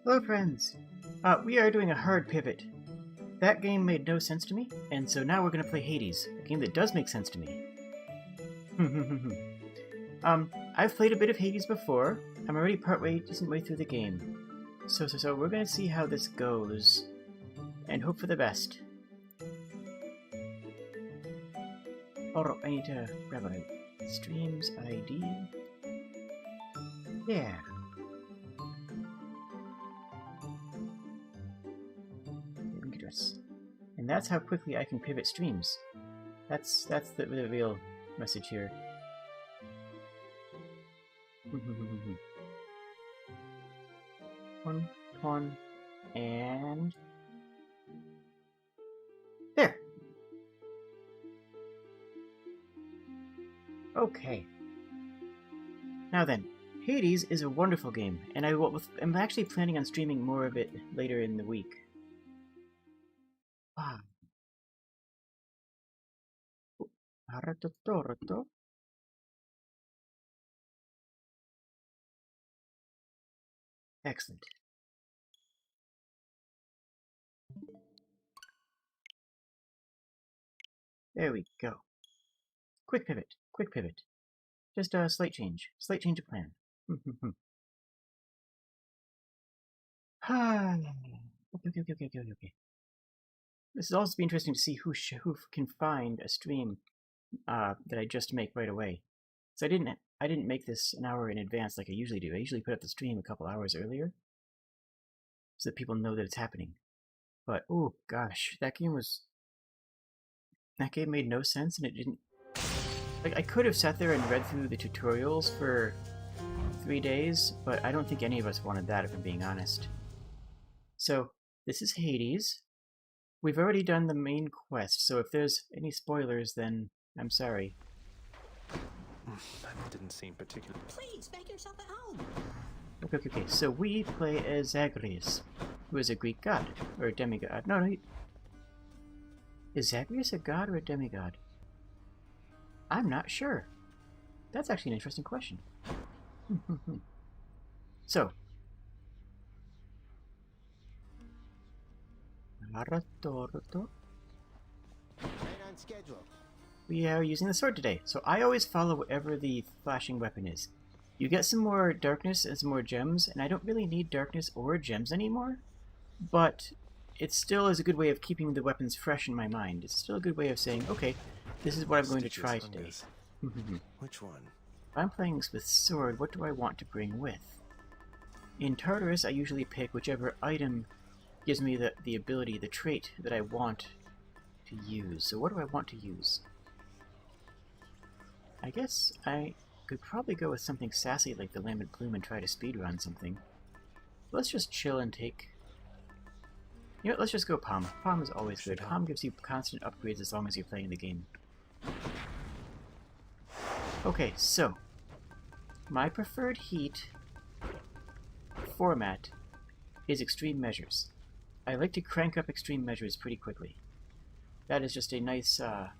Hello friends! We are doing a hard pivot. That game made no sense to me, and so now we're going to play Hades, a game that does make sense to me. I've played a bit of Hades before. I'm already decent way through the game. So we're going to see how this goes, and hope for the best. Alright, I need to grab a streams ID. Yeah. Link address. And that's how quickly I can pivot streams. That's the real message here. One, and there. Okay. Now then, Hades is a wonderful game, and I'm actually planning on streaming more of it later in the week. Ah. Excellent. There we go. Quick pivot. Just a slight change of plan. Okay. This is also be interesting to see who can find a stream that I just make right away. So I didn't make this an hour in advance like I usually do. I usually put up the stream a couple hours earlier, so that people know that it's happening. But oh gosh, that game made no sense, and it didn't. Like, I could have sat there and read through the tutorials for 3 days, but I don't think any of us wanted that, if I'm being honest. So, this is Hades. We've already done the main quest, so if there's any spoilers, then I'm sorry. That didn't seem particular. Please, make yourself at home. Okay. So we play as Zagreus, who is a Greek god, or a demigod. No, is Zagreus a god or a demigod? I'm not sure. That's actually an interesting question. So, we are using the sword today, so I always follow whatever the flashing weapon is. You get some more darkness and some more gems, and I don't really need darkness or gems anymore, but it still is a good way of keeping the weapons fresh in my mind. It's still a good way of saying, okay, this is what I'm going to try today. Which one? If I'm playing with sword, what do I want to bring with? In Tartarus, I usually pick whichever item gives me the ability, the trait that I want to use. So what do I want to use? I guess I could probably go with something sassy like the Lambent Plume and try to speedrun something. Let's just chill and take... You know what, let's just go Pom. Pom is always good. Pom gives you constant upgrades as long as you're playing the game. Okay, so... my preferred heat format is extreme measures. I like to crank up extreme measures pretty quickly. That is just a nice, a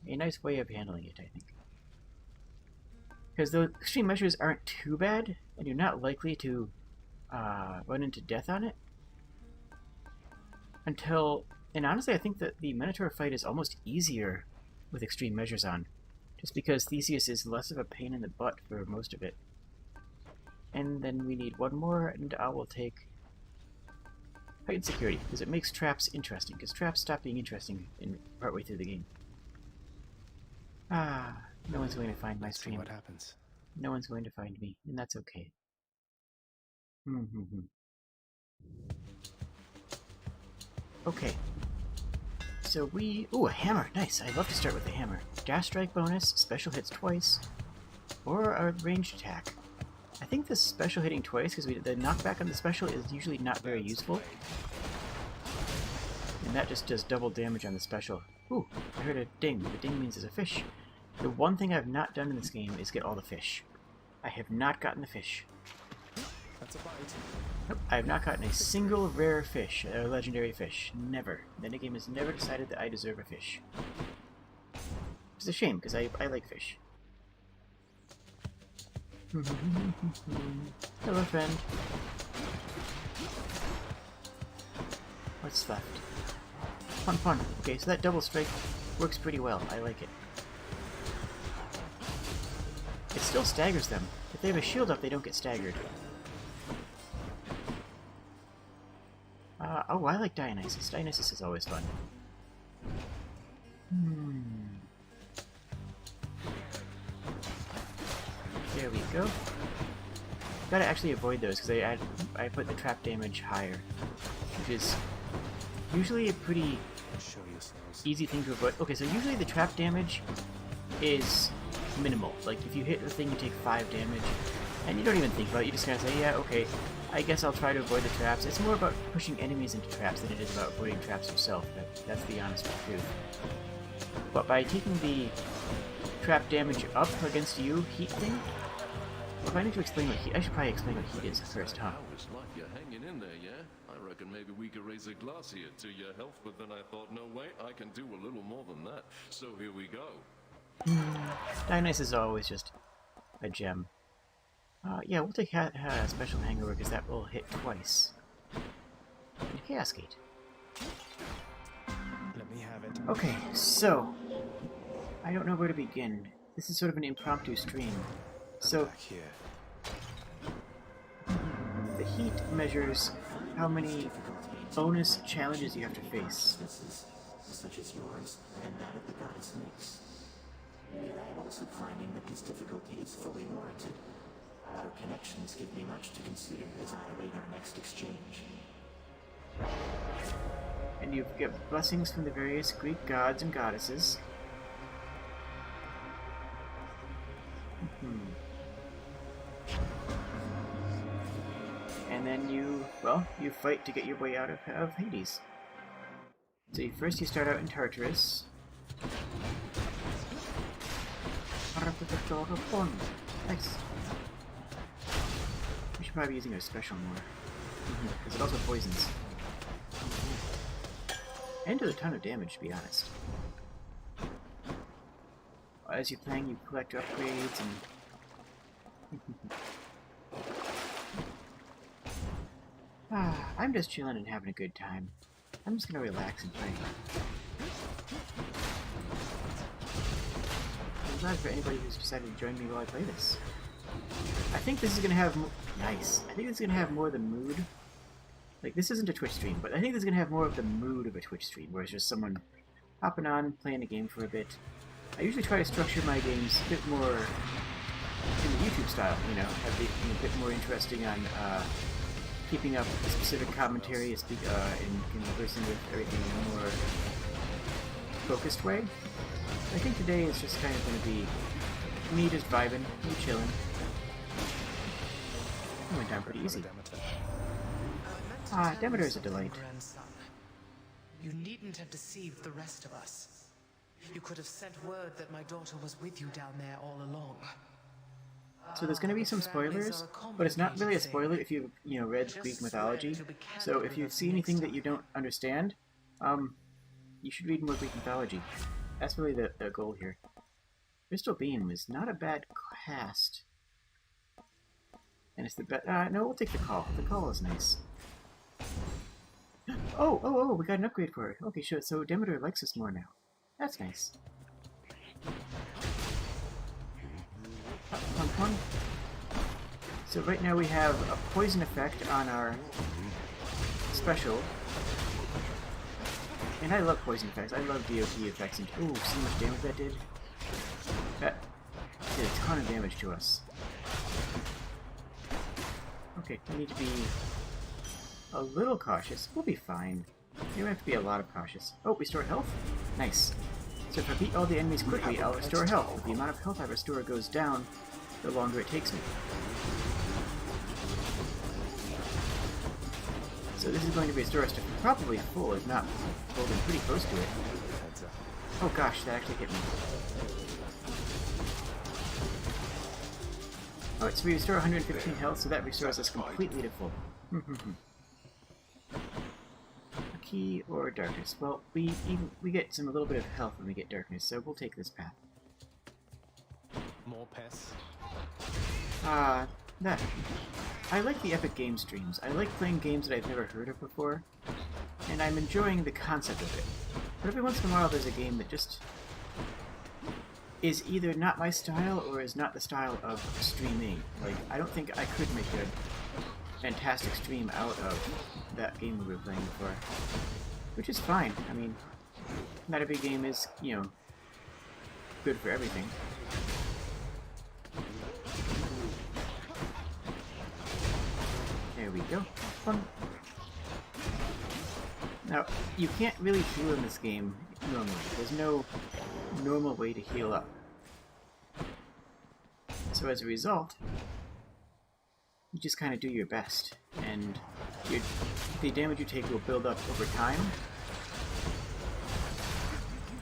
nice way of handling it, I think. Because the extreme measures aren't too bad, and you're not likely to run into death on it. And honestly, I think that the Minotaur fight is almost easier with extreme measures on, just because Theseus is less of a pain in the butt for most of it. And then we need one more, and I will take heightened security, because it makes traps interesting, because traps stop being interesting in partway through the game. No one's going to find my stream. What happens? No one's going to find me, and that's okay. Okay. So ooh, a hammer! Nice! I love to start with a hammer. Dash strike bonus, special hits twice, or a ranged attack. I think the special hitting twice, because the knockback on the special is usually not very useful. And that just does double damage on the special. Ooh, I heard a ding. The ding means there's a fish. The one thing I've not done in this game is get all the fish. I have not gotten the fish. That's a bite. Nope, I have not gotten a single rare fish, or legendary fish. Never. The game has never decided that I deserve a fish. It's a shame, because I like fish. Elephant. What's left? Fun, fun. Okay, so that double strike works pretty well. I like it. It still staggers them. If they have a shield up, they don't get staggered. Oh, I like Dionysus. Dionysus is always fun. There we go. Gotta actually avoid those because I put the trap damage higher, which is usually a pretty easy thing to avoid. Okay, so usually the trap damage is minimal. Like if you hit the thing, you take 5 damage, and you don't even think about it. You just kind of say, yeah, okay, I guess I'll try to avoid the traps. It's more about pushing enemies into traps than it is about avoiding traps yourself. That's the honest truth. But by taking the trap damage up against you heat thing, if I need to explain what heat, I should probably explain what heat is first, huh? I was like you're hanging in there, yeah? I reckon maybe we could raise a glass here to your health, but then I thought, no way, I can do a little more than that. So here we go. Dionysus is always just a gem. Yeah, we'll take Special Hangover because that will hit twice. And Chaos Gate. Let me have it. Okay, so I don't know where to begin. This is sort of an impromptu stream. So Back here. the heat measures how many bonus challenges you have to face. Such as yours and that of the goddess Nyx. We are also finding that this difficulty is fully warranted. Our connections give me much to consider as I await our next exchange. And you get blessings from the various Greek gods and goddesses. And then you fight to get your way out of Hades. So first you start out in Tartarus. Nice. We should probably be using our special more. Because it also poisons. And does a ton of damage, to be honest. As you're playing, you collect upgrades and... I'm just chilling and having a good time. I'm just gonna relax and play. I'm glad for anybody who's decided to join me while I play this. I think this is gonna have nice. I think this is gonna have more of the mood. Like, this isn't a Twitch stream, but I think this is gonna have more of the mood of a Twitch stream, where it's just someone hopping on, playing a game for a bit. I usually try to structure my games a bit more in the YouTube style, you know, have it a bit more interesting on keeping up a specific commentary and conversing with everything in a more focused way. I think today is just kind of going to be me just vibing, me chilling. It went down pretty easy. Demeter is a delight. Grandson. You needn't have deceived the rest of us. You could have sent word that my daughter was with you down there all along. So there's going to be some spoilers, but it's not really a spoiler if you've, read Greek mythology. So if you see anything that you don't understand, you should read more Greek mythology. That's really the goal here. Crystal Beam is not a bad cast. And it's the best... no, we'll take the call. The call is nice. Oh, we got an upgrade for her. Okay, sure, so Demeter likes us more now. That's nice. Pun. So right now we have a poison effect on our special. And I love poison effects. I love DOT effects. And ooh, see how much damage that did? That did a ton of damage to us. Okay, we need to be a little cautious. We'll be fine. You don't have to be a lot of cautious. Oh, restore health? Nice. So if I beat all the enemies quickly, I'll restore health. If the amount of health I restore goes down, the longer it takes me. So this is going to restore us to probably full, if not holding pretty close to it. Oh gosh, that actually hit me. Alright, so we restore 115 health, so that restores us completely to full. Key or darkness? Well, we get a little bit of health when we get darkness, so we'll take this path. More pests. That. I like the Epic Game streams. I like playing games that I've never heard of before, and I'm enjoying the concept of it. But every once in a while there's a game that just is either not my style or is not the style of streaming. Like, I don't think I could make a fantastic stream out of that game we were playing before. Which is fine. I mean, not every game is, you know, good for everything. There we go. Fun. Now, you can't really heal in this game normally. There's no normal way to heal up. So as a result, you just kind of do your best, and the damage you take will build up over time.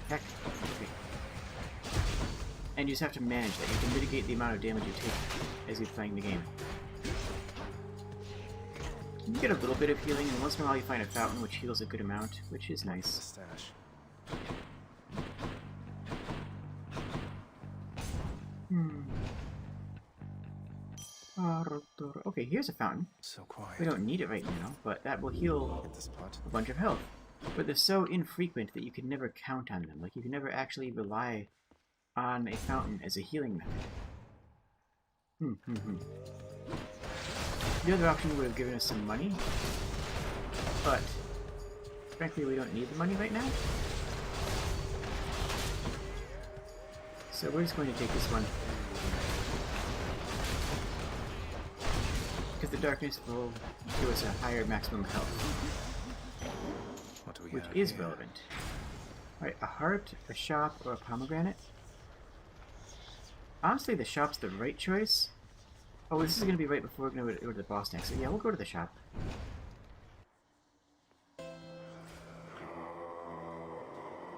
Heck, okay. And you just have to manage that. You have to mitigate the amount of damage you take as you're playing the game. You get a little bit of healing, and once in a while you find a fountain which heals a good amount, which is nice. Stash. Okay, here's a fountain. So quiet. We don't need it right now, but that will heal Hit the spot. a bunch of health. But they're so infrequent that you can never count on them. Like, you can never actually rely on a fountain as a healing method. The other option would have given us some money, but frankly we don't need the money right now. So we're just going to take this one. Because the darkness will give us a higher maximum health. What do we Which have is here? relevant. Alright, a heart, a shop, or a pomegranate? Honestly, the shop's the right choice. Oh, this is going to be right before we're going to go to the boss next, so yeah, we'll go to the shop.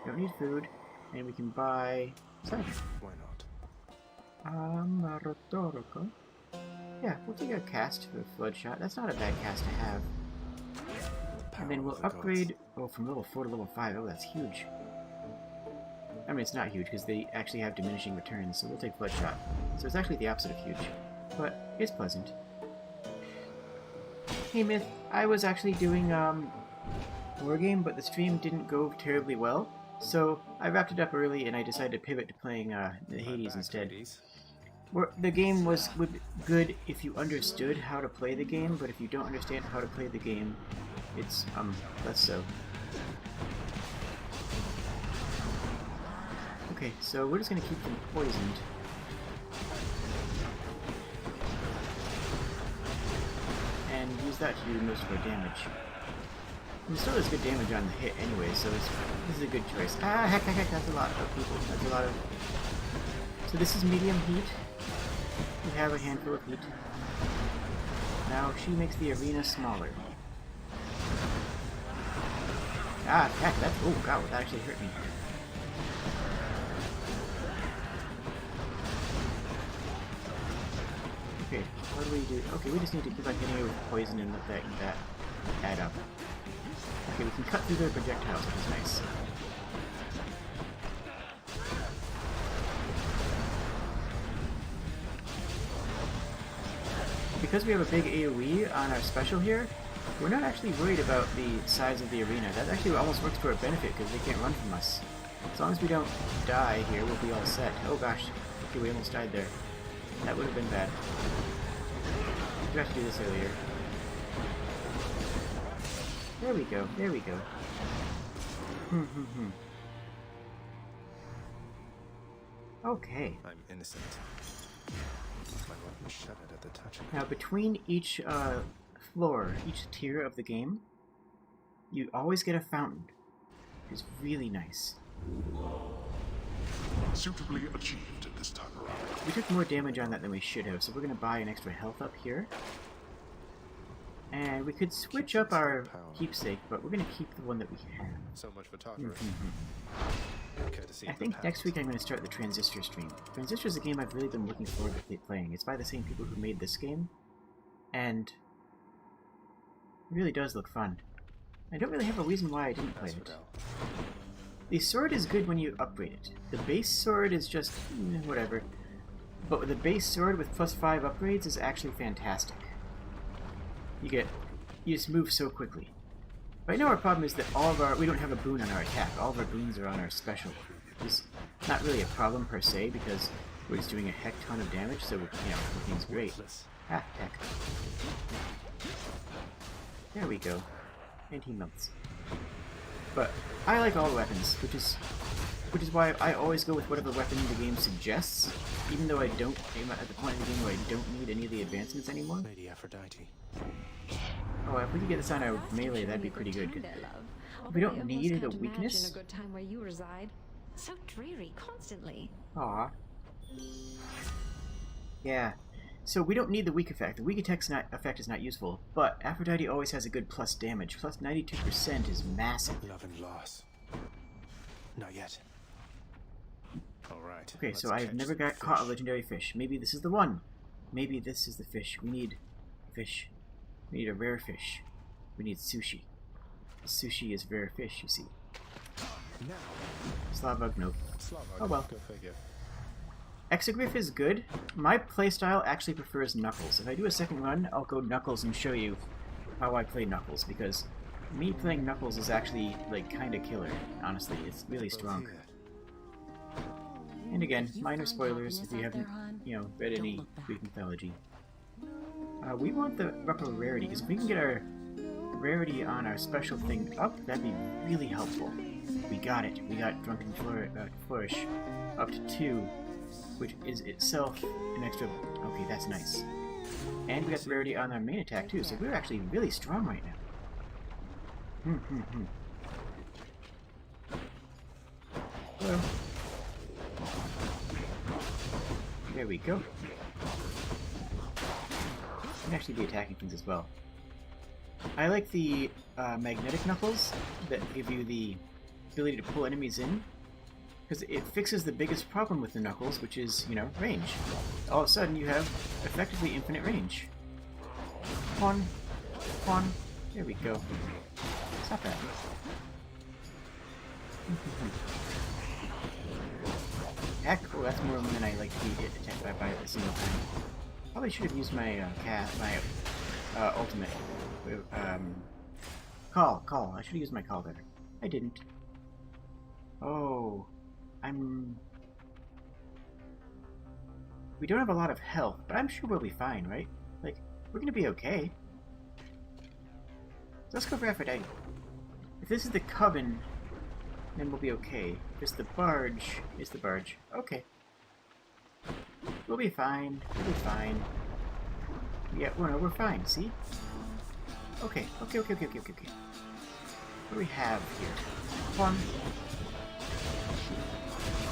Don't need food, and we can buy cider. Why not? Marotoroko. Yeah, we'll take a cast for a flood shot. That's not a bad cast to have. And then we'll upgrade... Oh, from level 4 to level 5. Oh, that's huge. I mean, it's not huge, because they actually have diminishing returns, so we'll take flood shot. So it's actually the opposite of huge. But it's pleasant. Hey Myth, I was actually doing Wargame, but the stream didn't go terribly well, so I wrapped it up early and I decided to pivot to playing the Hades instead. The game was good if you understood how to play the game, but if you don't understand how to play the game, it's less so. Okay, so we're just gonna keep them poisoned. And use that to do most of our damage. And still does good damage on the hit anyway, so this is a good choice. Ah, heck, that's a lot of people. That's a lot of... So this is medium heat. We have a handful of heat. Now she makes the arena smaller. Ah, heck, that's... Oh, God, that actually hurt me. Okay, what do we do? Okay, we just need to keep on hitting it with poison and let that add up. Okay, we can cut through their projectiles, which is nice. Because we have a big AoE on our special here, we're not actually worried about the size of the arena. That actually almost works to our benefit because they can't run from us. As long as we don't die here, we'll be all set. Oh gosh, okay, we almost died there. That would have been bad. I forgot to do this earlier. There we go, there we go. Okay. I'm innocent. My weapon shuddered at the touch. Now between each floor, each tier of the game, you always get a fountain. Which is really nice. Suitably achieved at this time around. We took more damage on that than we should have, so we're going to buy an extra health up here. And we could switch up our keepsake, but we're going to keep the one that we have. So much for talking. I think next week I'm going to start the Transistor stream. Transistor is a game I've really been looking forward to playing. It's by the same people who made this game, and it really does look fun. I don't really have a reason why I didn't play it. The sword is good when you upgrade it. The base sword is just whatever. But with the base sword with +5 upgrades is actually fantastic. You just move so quickly. Right now our problem is that we don't have a boon on our attack. All of our boons are on our special. It's not really a problem per se because we're just doing a heck ton of damage, so everything's great. Ah, heck. There we go. And he melts. But I like all the weapons, which is why I always go with whatever weapon the game suggests, even though I don't aim at the point in the game where I don't need any of the advancements anymore. Lady Aphrodite. Oh, if we could get this on our melee, that'd be pretty good. We don't need the weakness. A good time where you reside. So dreary constantly. Aw. Yeah. So we don't need the weak effect. The weak effect is not useful, but Aphrodite always has a good plus damage. Plus 92% is massive. Love and loss. Not yet. Alright. Okay, so I've never caught a legendary fish. Maybe this is the one. Maybe this is the fish. We need fish. We need a rare fish. We need sushi. Sushi is rare fish, you see. Now. Slavbug, nope. Oh well. Go figure. Exegriff is good. My playstyle actually prefers Knuckles. If I do a second run, I'll go Knuckles and show you how I play Knuckles, because me playing Knuckles is actually, like, kinda killer, honestly. It's really strong. And again, minor spoilers if you haven't, read any Greek mythology. We want the upper rarity, because if we can get our rarity on our special thing up, that'd be really helpful. We got it. We got Drunken Flourish up to 2, which is itself an extra... Okay, that's nice. And we got the rarity on our main attack, too, so we're actually really strong right now. Hello. There we go. You can actually be attacking things as well. I like the magnetic knuckles that give you the ability to pull enemies in, because it fixes the biggest problem with the knuckles, which is, range. All of a sudden you have effectively infinite range. Come on. There we go. It's not bad. Heck, oh, that's more than I like to be attacked by a single time. Probably should have used my ultimate. Call. I should have used my call there. I didn't. Oh, we don't have a lot of health, but I'm sure we'll be fine, right? Like, we're gonna be okay. So let's go for Aphrodite. If this is the Coven, then we'll be okay. If it's the barge, Okay. We'll be fine. Yeah, we're fine, see? Okay. What do we have here? One.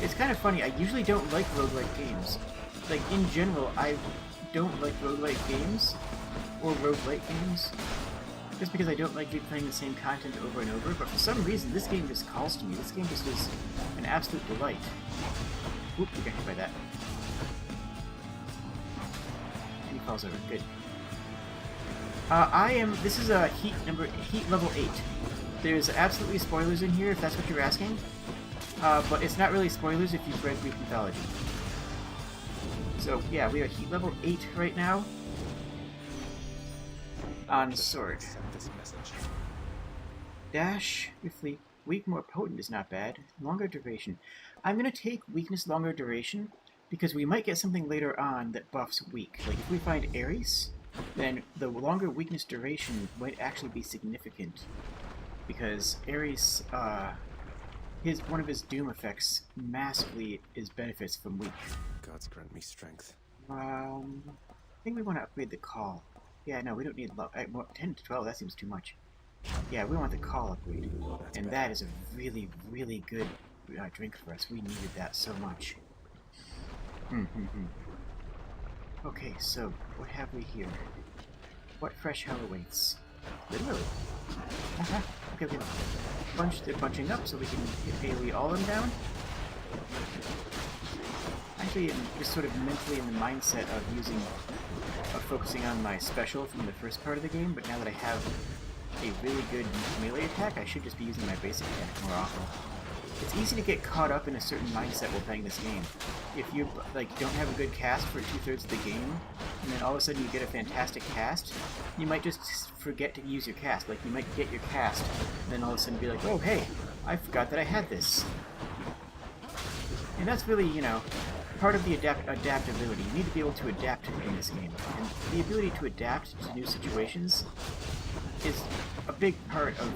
It's kind of funny, I usually don't like roguelike games. Like, in general, I don't like roguelike games, or roguelike games, just because I don't like replaying the same content over and over, but for some reason, this game just calls to me. This game just is an absolute delight. Oop, we got hit by that. And he falls over, good. This is a heat level 8. There's absolutely spoilers in here, if that's what you're asking. But it's not really spoilers if you've read Greek mythology. So, yeah, we are heat level 8 right now. On sword. Dash, briefly. Weak, more potent is not bad. Longer duration. I'm going to take weakness longer duration, because we might get something later on that buffs weak. Like, if we find Ares, then the longer weakness duration might actually be significant. Because Ares, one of his doom effects massively benefits from weak. Gods grant me strength. I think we want to upgrade the call. Yeah, no, we don't need 10 to 12, that seems too much. Yeah, we want the call upgrade. And that is a really, really good drink for us. We needed that so much. Okay, so, what have we here? What fresh hell awaits? Literally. Okay. They're bunching up so we can get AoE all of them down. Actually, I'm just sort of mentally in the mindset of focusing on my special from the first part of the game, but now that I have a really good melee attack, I should just be using my basic attack more often. it's easy to get caught up in a certain mindset while playing this game. If you like don't have a good cast for 2/3 of the game, and then all of a sudden you get a fantastic cast, you might just forget to use your cast. Like you might get your cast, and then all of a sudden be like, oh hey, I forgot that I had this. And that's really, you know, part of the adaptability. You need to be able to adapt in this game. And the ability to adapt to new situations is a big part of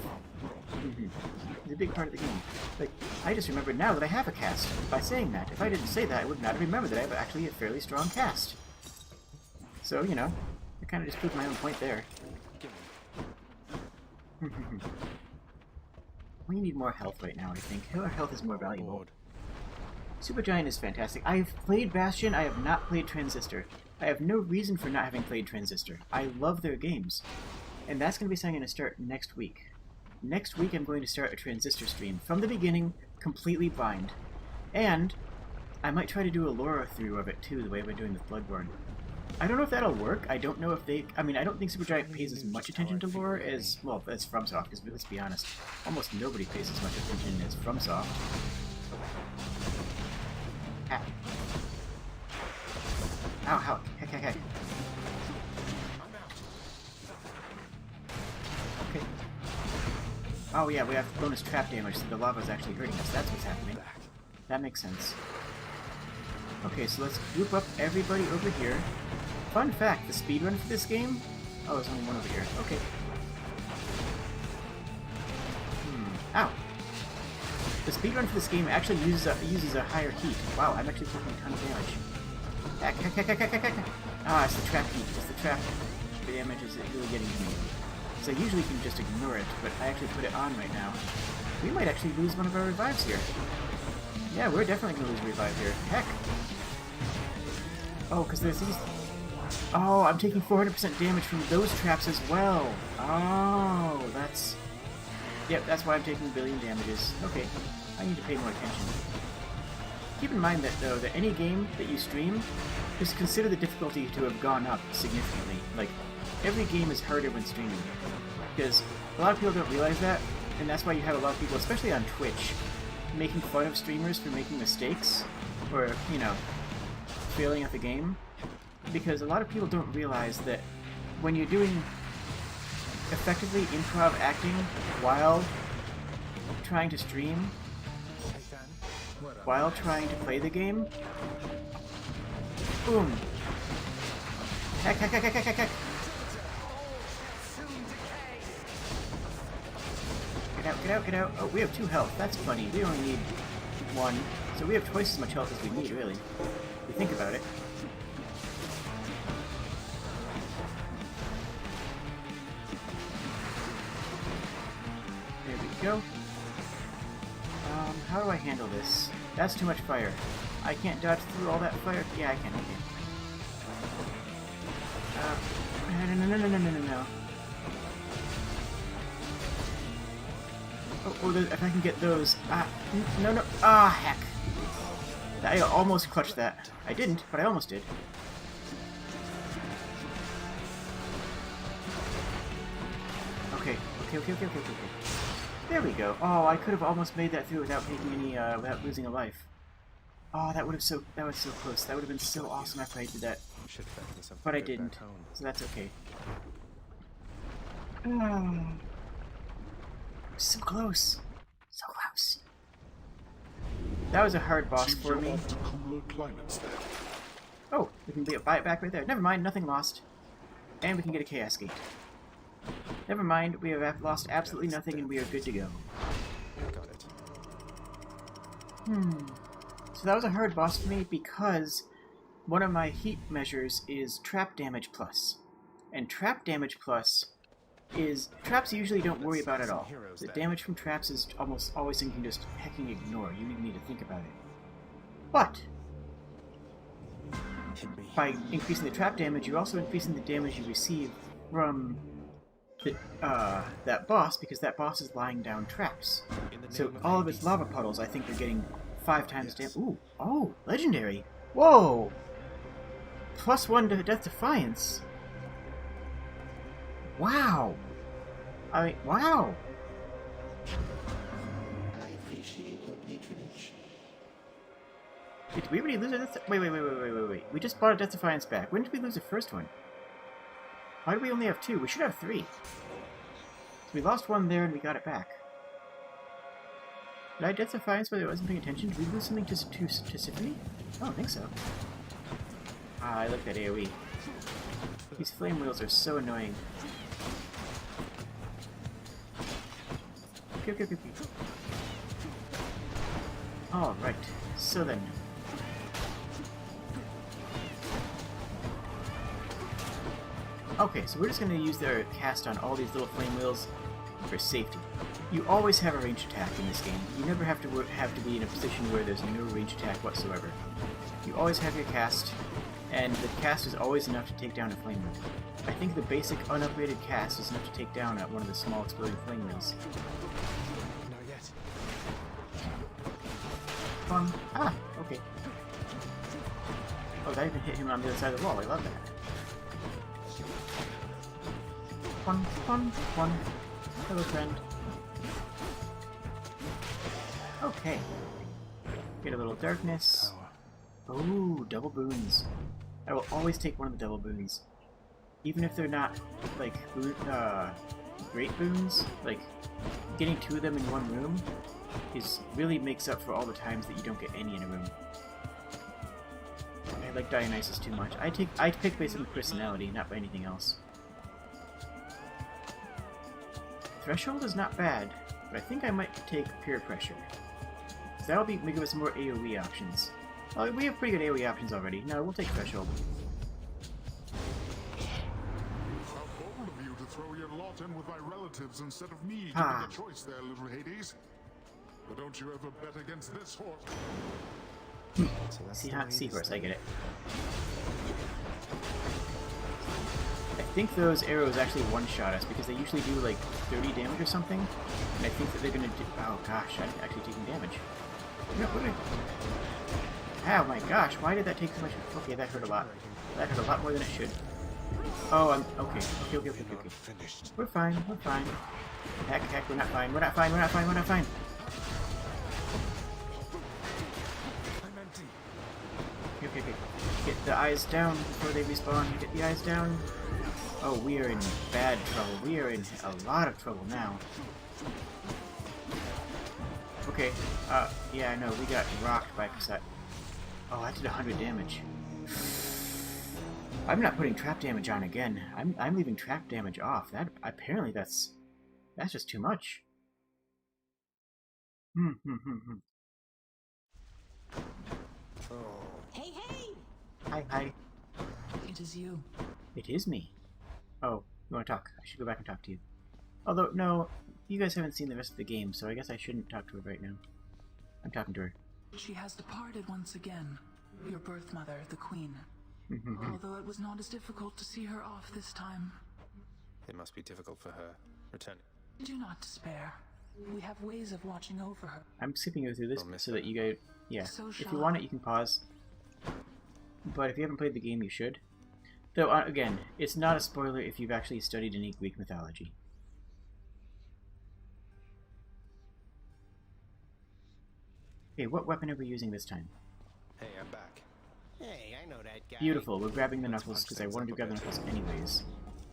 it's a big part of the game. Like, I just remembered now that I have a cast by saying that. If I didn't say that, I would not have remembered that I have actually a fairly strong cast. So, you know, I kind of just proved my own point there. We need more health right now, I think. Our health is more valuable. Supergiant is fantastic. I've played Bastion, I have not played Transistor. I have no reason for not having played Transistor. I love their games. And that's going to be something I'm going to start next week. Next week I'm going to start a Transistor stream, from the beginning, completely blind. And I might try to do a lore through of it too, the way I've been doing with Bloodborne. I don't know if that'll work. I don't know if they... I mean, I don't think Supergiant pays as much attention to lore as... Well, as FromSoft, because let's be honest, almost nobody pays as much attention as FromSoft. Ah. Ow, how? Heck. Okay. Oh yeah, we have bonus trap damage, so the lava is actually hurting us. That's what's happening. That makes sense. Okay, so let's group up everybody over here. Fun fact, the speedrun for this game... Oh, there's only one over here. Okay. Ow! The speedrun for this game actually uses a higher heat. Wow, I'm actually taking a ton of damage. Heck. Ah, it's the trap heat. It's the trap damage is really getting to me. So I usually can just ignore it, but I actually put it on right now. We might actually lose one of our revives here. Yeah, we're definitely going to lose a revive here. Heck! Oh, because there's these... Oh, I'm taking 400% damage from those traps as well. Oh, that's... Yep, that's why I'm taking a billion damages. Okay, I need to pay more attention. Keep in mind that, though, that any game that you stream, just consider the difficulty to have gone up significantly. Like, every game is harder when streaming. Because a lot of people don't realize that, and that's why you have a lot of people, especially on Twitch, making fun of streamers for making mistakes, or, you know, failing at the game. Because a lot of people don't realize that when you're doing effectively improv acting while trying to stream, while trying to play the game, boom! Heck. Get out. Oh, we have 2 health. That's funny. We only need 1. So we have twice as much health as we need, really. If you think about it. There we go. How do I handle this? That's too much fire. I can't dodge through all that fire. Yeah, I can. Okay. No. Oh, if I can get those. No. Ah, heck. I almost clutched that. I didn't, but I almost did. Okay. There we go. Oh, I could have almost made that through without taking any, without losing a life. Oh, that was so close. That would have been so awesome after I did that. But I didn't, so that's okay. So close. That was a hard boss for me. Oh, we can buy it back right there. Never mind, nothing lost. And we can get a Chaos Gate. Never mind, we have lost absolutely nothing and we are good to go. Got it. So that was a hard boss for me because one of my heat measures is trap damage plus. And trap damage plus is... Traps you usually don't worry about at all. The damage from traps is almost always something you can just hecking ignore. You even need to think about it. But by increasing the trap damage, you're also increasing the damage you receive from that boss, because that boss is lying down traps. So all of its lava puddles, I think, are getting 5 times damage. Ooh, oh, legendary! Whoa! +1 to Death Defiance. Wow! Wow! I appreciate your patience. Did we already lose it? Wait. We just bought a Death Defiance back. When did we lose the first one? Why do we only have 2? We should have 3. So we lost 1 there and we got it back. Did I Death Defiance whether I wasn't paying attention? Did we lose something to Symphony? I don't think so. Ah, I like that AoE. These flame wheels are so annoying. Okay. Alright, so then. Okay, so we're just going to use their cast on all these little flame wheels for safety. You always have a ranged attack in this game. You never have to be in a position where there's no ranged attack whatsoever. You always have your cast, and the cast is always enough to take down a flame wheel. I think the basic unupgraded cast is enough to take down one of the small exploding flame wheels. Not yet. Ah, okay. Oh, that even hit him on the other side of the wall. I love that. Fun. Hello, friend. Okay. Get a little darkness. Oh, double boons. I will always take one of the double boons. Even if they're not, like, great boons. Like, getting 2 of them in one room really makes up for all the times that you don't get any in a room. I like Dionysus too much. I pick based on personality, not by anything else. Threshold is not bad, but I think I might take Pure Pressure. Because that'll give us more AoE options. Oh, we have pretty good AoE options already. No, we'll take Threshold. How bold of you to throw your lot in with my relatives instead of me giving a choice there, little Hades. But don't you ever bet against this horse. Seahorse, I get it. I think those arrows actually one-shot us because they usually do like 30 damage or something, and I think that they're gonna do. Oh gosh, I'm actually taking damage. No, oh my gosh, why did that take so much? Okay, that hurt a lot. That hurt a lot more than it should. Oh, I'm okay. Okay. We're fine. Heck, we're not fine. We're not fine. Okay. Get the eyes down before they respawn. Get the eyes down. Oh, we are in bad trouble. We are in a lot of trouble now. Okay, yeah, no, we got rocked by cassette. Oh, that did 100 damage. I'm not putting trap damage on again. I'm leaving trap damage off. Apparently that's just too much. Hey! Hi. It is you. It is me. Oh, you want to talk? I should go back and talk to you. Although, no, you guys haven't seen the rest of the game, so I guess I shouldn't talk to her right now. I'm talking to her. She has departed once again. Your birth mother, the Queen. Although it was not as difficult to see her off this time. It must be difficult for her. Returning. Do not despair. We have ways of watching over her. I'm skipping you through this so that you guys... Yeah, So if you want it, you can pause. But if you haven't played the game, you should. Though, again, it's not a spoiler if you've actually studied any Greek mythology. Okay, what weapon are we using this time? Hey, I'm back. Hey, I know that guy. Beautiful, we're grabbing the knuckles because I wanted to grab the knuckles anyways.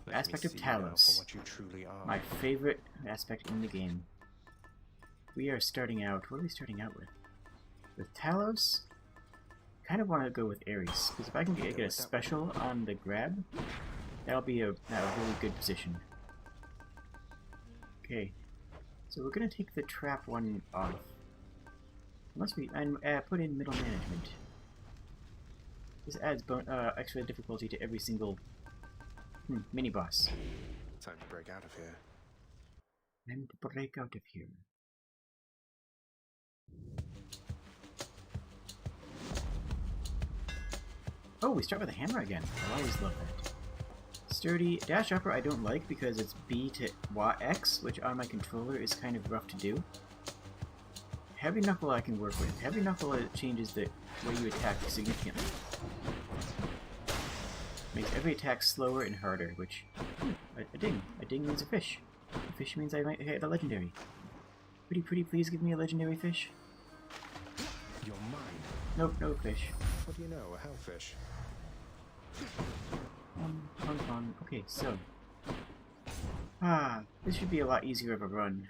The aspect of Talos. What you truly are. My favorite aspect in the game. We are starting out... What are we starting out with? With Talos? I kind of want to go with Ares, because if I can get a special on the grab, that'll be a really good position. Okay, so we're going to take the trap one off. Unless we put in middle management. This adds extra difficulty to every single mini-boss. Time to break out of here. Time to break out of here. Oh, we start with a hammer again. I always love that. Sturdy. Dash upper I don't like because it's B to X, which on my controller is kind of rough to do. Heavy knuckle I can work with. Heavy knuckle changes the way you attack significantly. Makes every attack slower and harder, which... a ding. A ding means a fish. A fish means I might hit a legendary. Pretty please give me a legendary fish. You're mine. Nope, no fish. What do you know, a hellfish? Okay, so... this should be a lot easier of a run.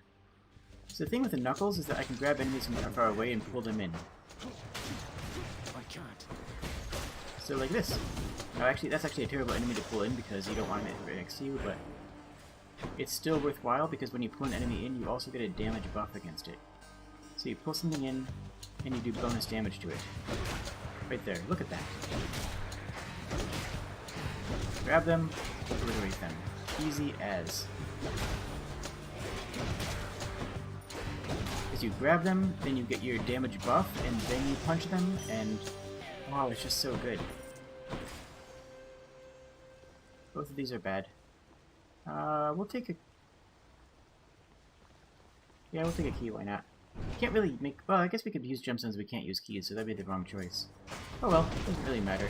So the thing with the knuckles is that I can grab enemies from far away and pull them in. I can't. So like this. Now actually, that's actually a terrible enemy to pull in because you don't want him right next to you, but... it's still worthwhile because when you pull an enemy in, you also get a damage buff against it. So you pull something in, and you do bonus damage to it. Right there, look at that. Grab them, obliterate them. Easy as. As you grab them, then you get your damage buff, and then you punch them, and wow, it's just so good. Both of these are bad. We'll take a... yeah, we'll take a key, why not? Can't really make... well, I guess we could use gemstones, we can't use keys, so that'd be the wrong choice. Oh well, doesn't really matter.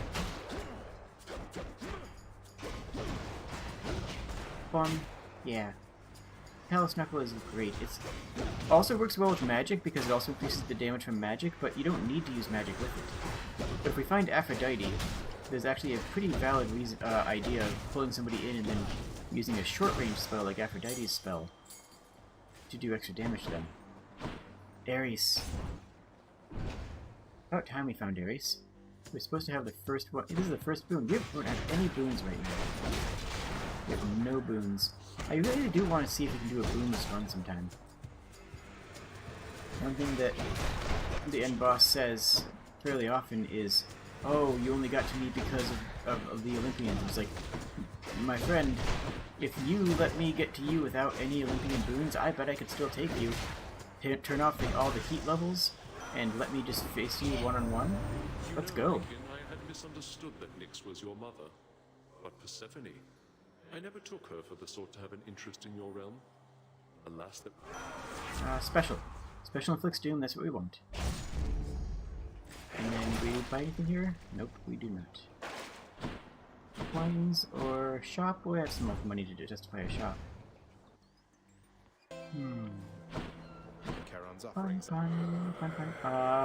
Fun. Yeah. Palace Knuckle is great. It also works well with magic because it also increases the damage from magic, but you don't need to use magic with it. But if we find Aphrodite, there's actually a pretty valid reason, idea of pulling somebody in and then using a short-range spell like Aphrodite's spell to do extra damage to them. Ares. About time we found Ares. We're supposed to have the first one. This is the first boon. We don't have any boons right now. We have no boons. I really do want to see if we can do a boonless run sometime. One thing that the end boss says fairly often is, oh, you only got to me because of the Olympians. It's like, my friend, if you let me get to you without any Olympian boons, I bet I could still take you. Turn off all the heat levels and let me just face you one-on-one. Let's go. I had misunderstood that Nyx was your mother. But Persephone, I never took her for the sort to have an interest in your realm. Alas, that... special. Special inflicts doom, that's what we want. And then do we buy anything here? Nope, we do not. Coins or shop? We have some enough money to justify a shop. Fun.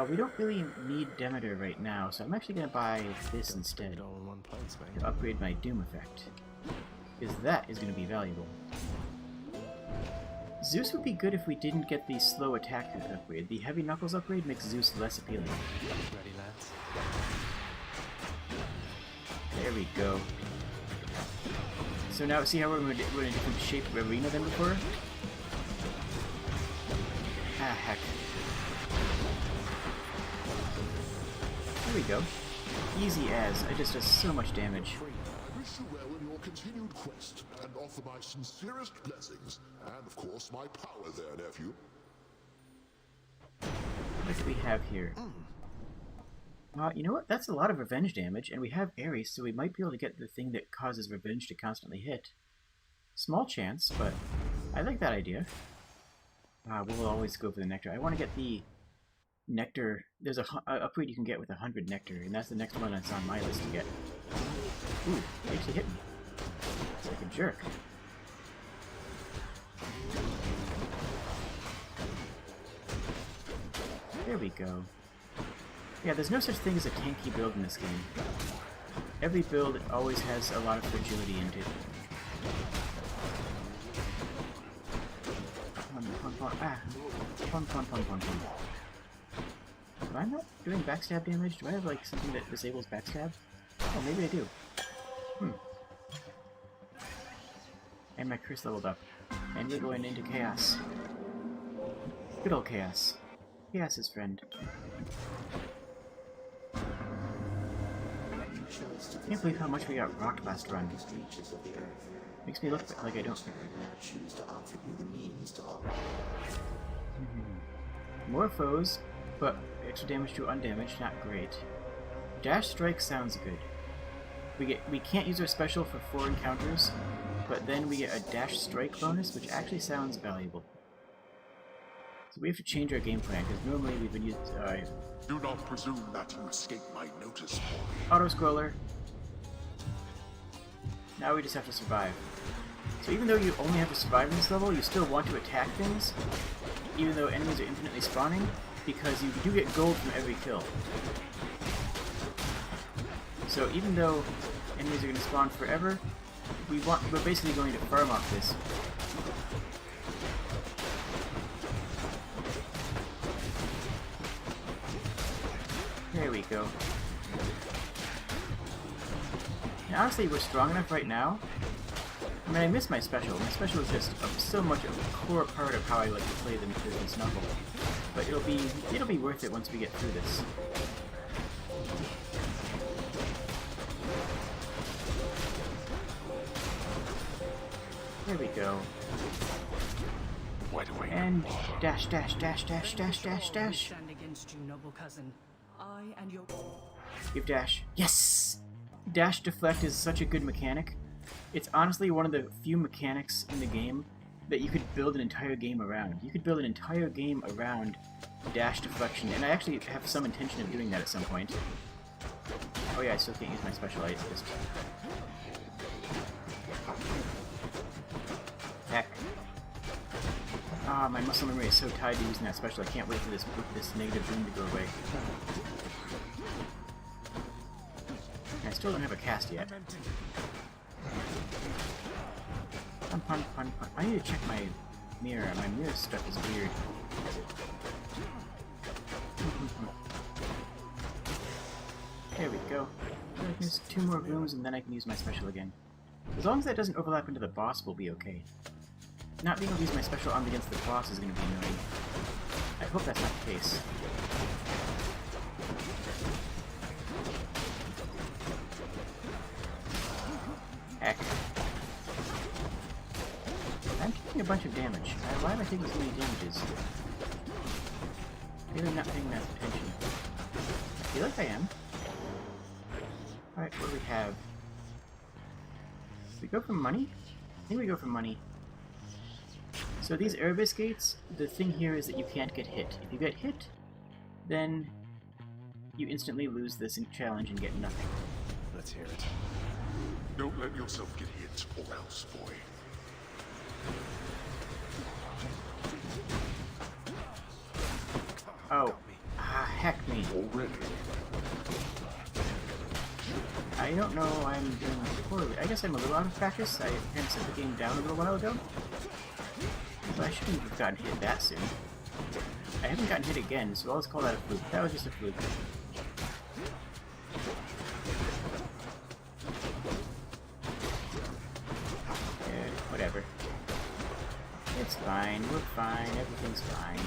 We don't really need Demeter right now, so I'm actually going to buy this instead All in one place, mate. to upgrade my Doom effect. Because that is going to be valuable. Zeus would be good if we didn't get the slow attack upgrade. The Heavy Knuckles upgrade makes Zeus less appealing. Ready, lads? There we go. So now, see how we're in a different shape of arena than before? Ah, heck. There we go. Easy as. It just does so much damage. I wish you well in your continued quest, and offer my sincerest blessings, and of course my power there, nephew. What do we have here? You know what? That's a lot of revenge damage, and we have Ares, so we might be able to get the thing that causes revenge to constantly hit. Small chance, but I like that idea. We'll always go for the nectar. I want to get the nectar. There's a upgrade you can get with 100 nectar, and that's the next one that's on my list to get. Ooh, they actually hit me. It's like a jerk. There we go. Yeah, there's no such thing as a tanky build in this game. Every build always has a lot of fragility in it. Am I not doing backstab damage? Do I have like something that disables backstab? Oh, maybe I do. And my curse leveled up. And we're going into chaos. Good old chaos. Chaos's friend. Can't believe how much we got rocked last run. Makes me look like I don't. More foes, but extra damage to undamaged, not great. Dash Strike sounds good. We can't use our special for 4 encounters, but then we get a Dash Strike bonus, which actually sounds valuable. So we have to change our game plan, because normally we've been using... Do not presume that you escape my notice, boy. Auto-scroller. Now we just have to survive. So even though you only have to survive in this level, you still want to attack things, even though enemies are infinitely spawning, because you do get gold from every kill. So even though enemies are going to spawn forever, we're basically going to farm off this. There we go. And honestly, we're strong enough right now. I mean, I miss my special. My special is just so much of a core part of how I like to play this novel. But it'll be worth it once we get through this. There we go. And dash, dash, dash, dash, dash, dash, dash. Stand against you, noble cousin. I and your Give dash. Yes! Dash deflect is such a good mechanic. It's honestly one of the few mechanics in the game that you could build an entire game around. You could build an entire game around dash deflection, and I actually have some intention of doing that at some point. Oh yeah, I still can't use my special. I just... Heck. Ah, my muscle memory is so tied to using that special. I can't wait for this negative boom to go away. And I still don't have a cast yet. Pun. I need to check my mirror. My mirror stuff is weird. There we go. Just 2 more booms and then I can use my special again. As long as that doesn't overlap into the boss, we'll be okay. Not being able to use my special armed against the boss is going to be annoying. I hope that's not the case. Heck. I'm taking a bunch of damage. Why am I taking so many damages? Maybe I'm not paying enough attention. I feel like I am. Alright, what do we have? We go for money? I think we go for money. So these Erebus gates, the thing here is that you can't get hit. If you get hit, then you instantly lose this challenge and get nothing. Let's hear it. Don't let yourself get hit, or else, boy. Oh. Ah, heck me. Already. I don't know, I'm doing poorly. I guess I'm a little out of practice. I kind of set the game down a little while ago. But I shouldn't have gotten hit that soon. I haven't gotten hit again, so I'll just call that a fluke. That was just a fluke. Yeah, whatever. It's fine, we're fine, everything's fine.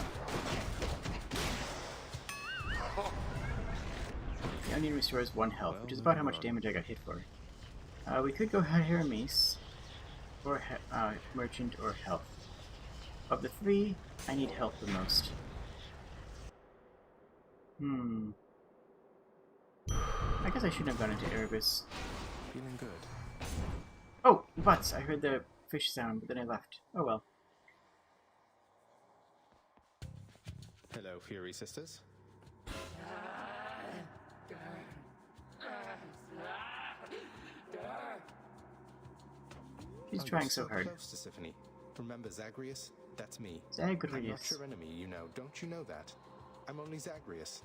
The onion restores 1 health, which is about how much damage I got hit for. We could go Hermes, or Merchant, or Health. Of the 3, I need health the most. I guess I shouldn't have gone into Erebus. Feeling good. Oh, butts! I heard the fish sound, but then I left. Oh well. Hello, Fury Sisters. She's trying so hard. Close to Symphony. Remember Zagreus? That's me. Zagreus. I'm not your enemy, you know. Don't you know that? I'm only Zagreus.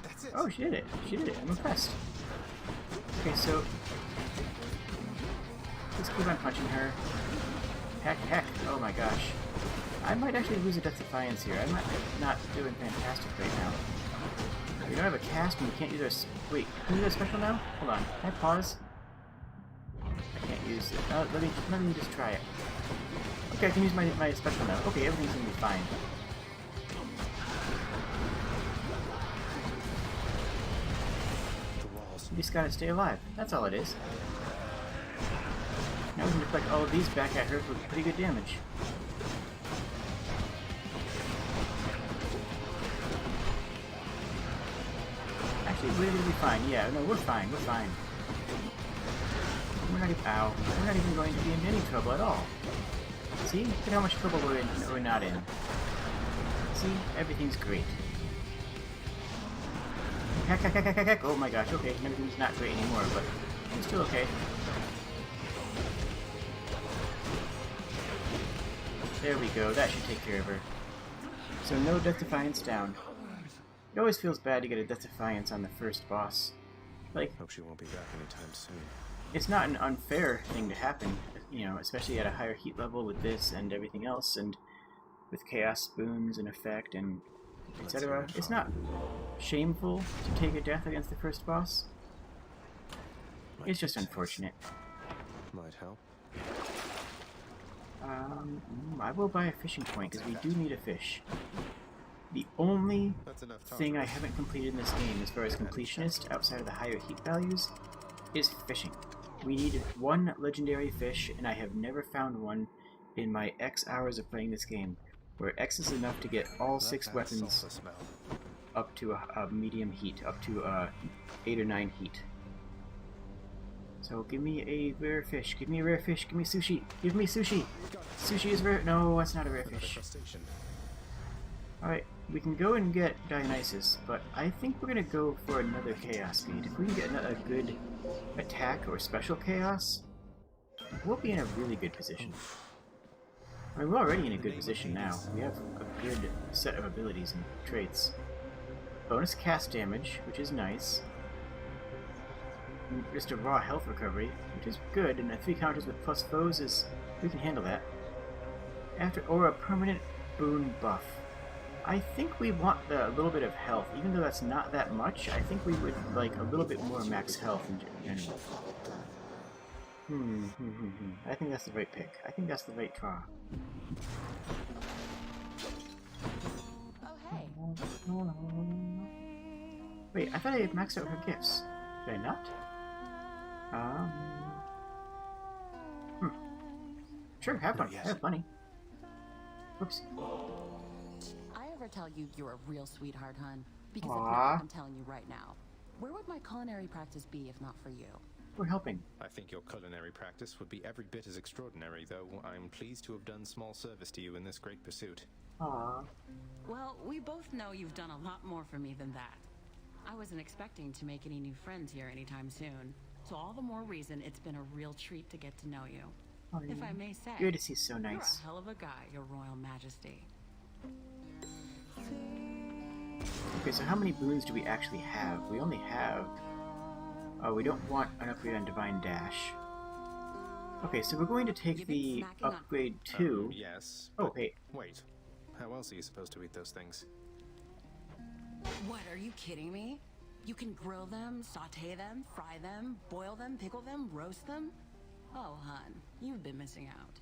That's it. Oh, she did it. She did it. I'm impressed. Okay, so let's keep on punching her. Heck. Oh my gosh. I might actually lose a Death Defiance here. I'm not doing fantastic right now. We don't have a cast and we can't use our... Wait, can we use our special now? Hold on. Can I pause? I can't use it. Let me just try it. Okay, I can use my special now. Okay, everything's gonna be fine. You just gotta stay alive. That's all it is. Now we can deflect all of these back at her with pretty good damage. Actually, we're gonna be fine. Yeah, no, we're fine. We're fine. We're not even going to be in any trouble at all. See? Look at how much trouble we're in or we're not in. See? Everything's great. Heck. Oh my gosh, okay. Everything's not great anymore, but it's still okay. There we go, that should take care of her. So no Death Defiance down. It always feels bad to get a Death Defiance on the first boss. Like, Hope she won't be back anytime soon. it's not an unfair thing to happen, you know, especially at a higher heat level with this and everything else, and with Chaos Spoons in effect, and etc. It's not shameful to take a death against the first boss. It's just unfortunate. Might help. I will buy a fishing point, because we do need a fish. The only thing I haven't completed in this game, as far as completionist, outside of the higher heat values, is fishing. We need one legendary fish, and I have never found one in my X hours of playing this game, where X is enough to get all 6 weapons up to a medium heat, up to 8 or 9 heat. So give me a rare fish, give me a rare fish, give me sushi, give me sushi! Sushi is rare. No, that's not a rare fish. Alright, we can go and get Dionysus, but I think we're gonna go for another Chaos Feed. If we can get a good attack or special Chaos, we'll be in a really good position. I mean, we're already in a good position now. We have a good set of abilities and traits. Bonus cast damage, which is nice. And just a raw health recovery, which is good, and 3 counters with plus foes is... we can handle that. After Aura, permanent boon buff. I think we want a little bit of health, even though that's not that much. I think we would like a little bit more max health in general. I think that's the right pick. I think that's the right draw. Oh, hey. Wait, I thought I had maxed out her gifts. Did I not? Sure, have fun. Have money. Whoops. I ever tell you you're a real sweetheart, hun? Because if Aww. not, I'm telling you right now. Where would my culinary practice be if not for you? We're helping. I think your culinary practice would be every bit as extraordinary, though I'm pleased to have done small service to you in this great pursuit. Aww. Well, we both know you've done a lot more for me than that. I wasn't expecting to make any new friends here anytime soon, so all the more reason it's been a real treat to get to know you. Oh, If I may say, Your Odyssey's so nice. you're a hell of a guy, Your Royal Majesty. Okay, so how many boons do we actually have? We only have... oh, we don't want an upgrade on Divine Dash. Okay, so we're going to take the upgrade to... yes. Oh, hey. Wait. How else are you supposed to eat those things? What, are you kidding me? You can grill them, saute them, fry them, boil them, pickle them, roast them? Oh, hun, you've been missing out.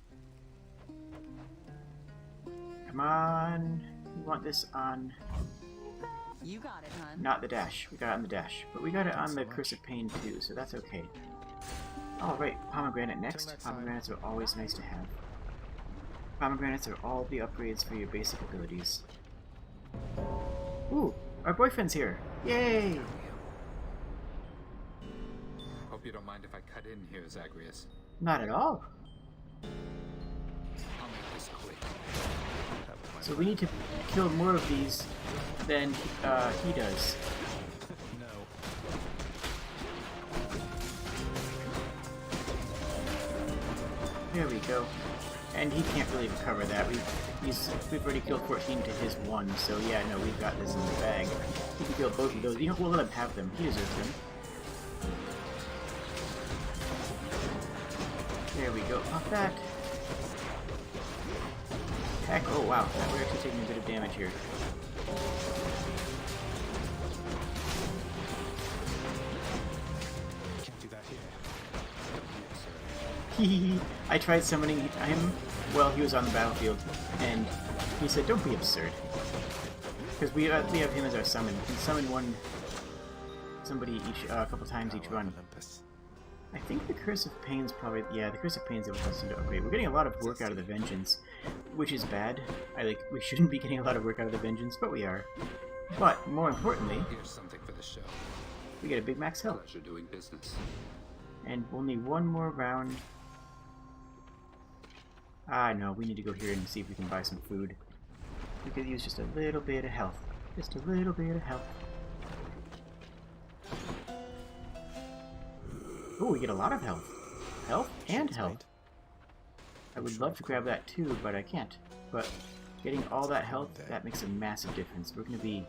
Come on. We want this on... You got it, hun. not the dash. We got it on the dash. But we got it on the Curse of Pain too, so that's okay. Alright, Pomegranate next. Pomegranates are always nice to have. Pomegranates are all the upgrades for your basic abilities. Ooh, our boyfriend's here! Yay! Hope you don't mind if I cut in here, Zagreus. Not at all. I'll make this quick. So we need to kill more of these than he does. No. There we go. And he can't really recover that. We've already killed 14 to his 1, so yeah, no, we've got this in the bag. We can kill both of those. You know, we'll let him have them. He deserves them. There we go. Pop that. Heck, oh wow, we're actually taking a bit of damage here. Can't do that here. I tried summoning him while he was on the battlefield, and he said, "Don't be absurd." Because we have him as our summon. We summon somebody each a couple times each run. I think the Curse of Pain's probably... yeah, the Curse of Pain's able to upgrade. We're getting a lot of work out of the Vengeance, which is bad. We shouldn't be getting a lot of work out of the Vengeance, but we are. But, more importantly... here's something for the show. We get a big max health. Pleasure doing business. And we'll need one more round. Ah, no, we need to go here and see if we can buy some food. We could use just a little bit of health. Just a little bit of health. Oh, we get a lot of health. Health and health. I would love to grab that too, but I can't. But getting all that health, that makes a massive difference. We're going to be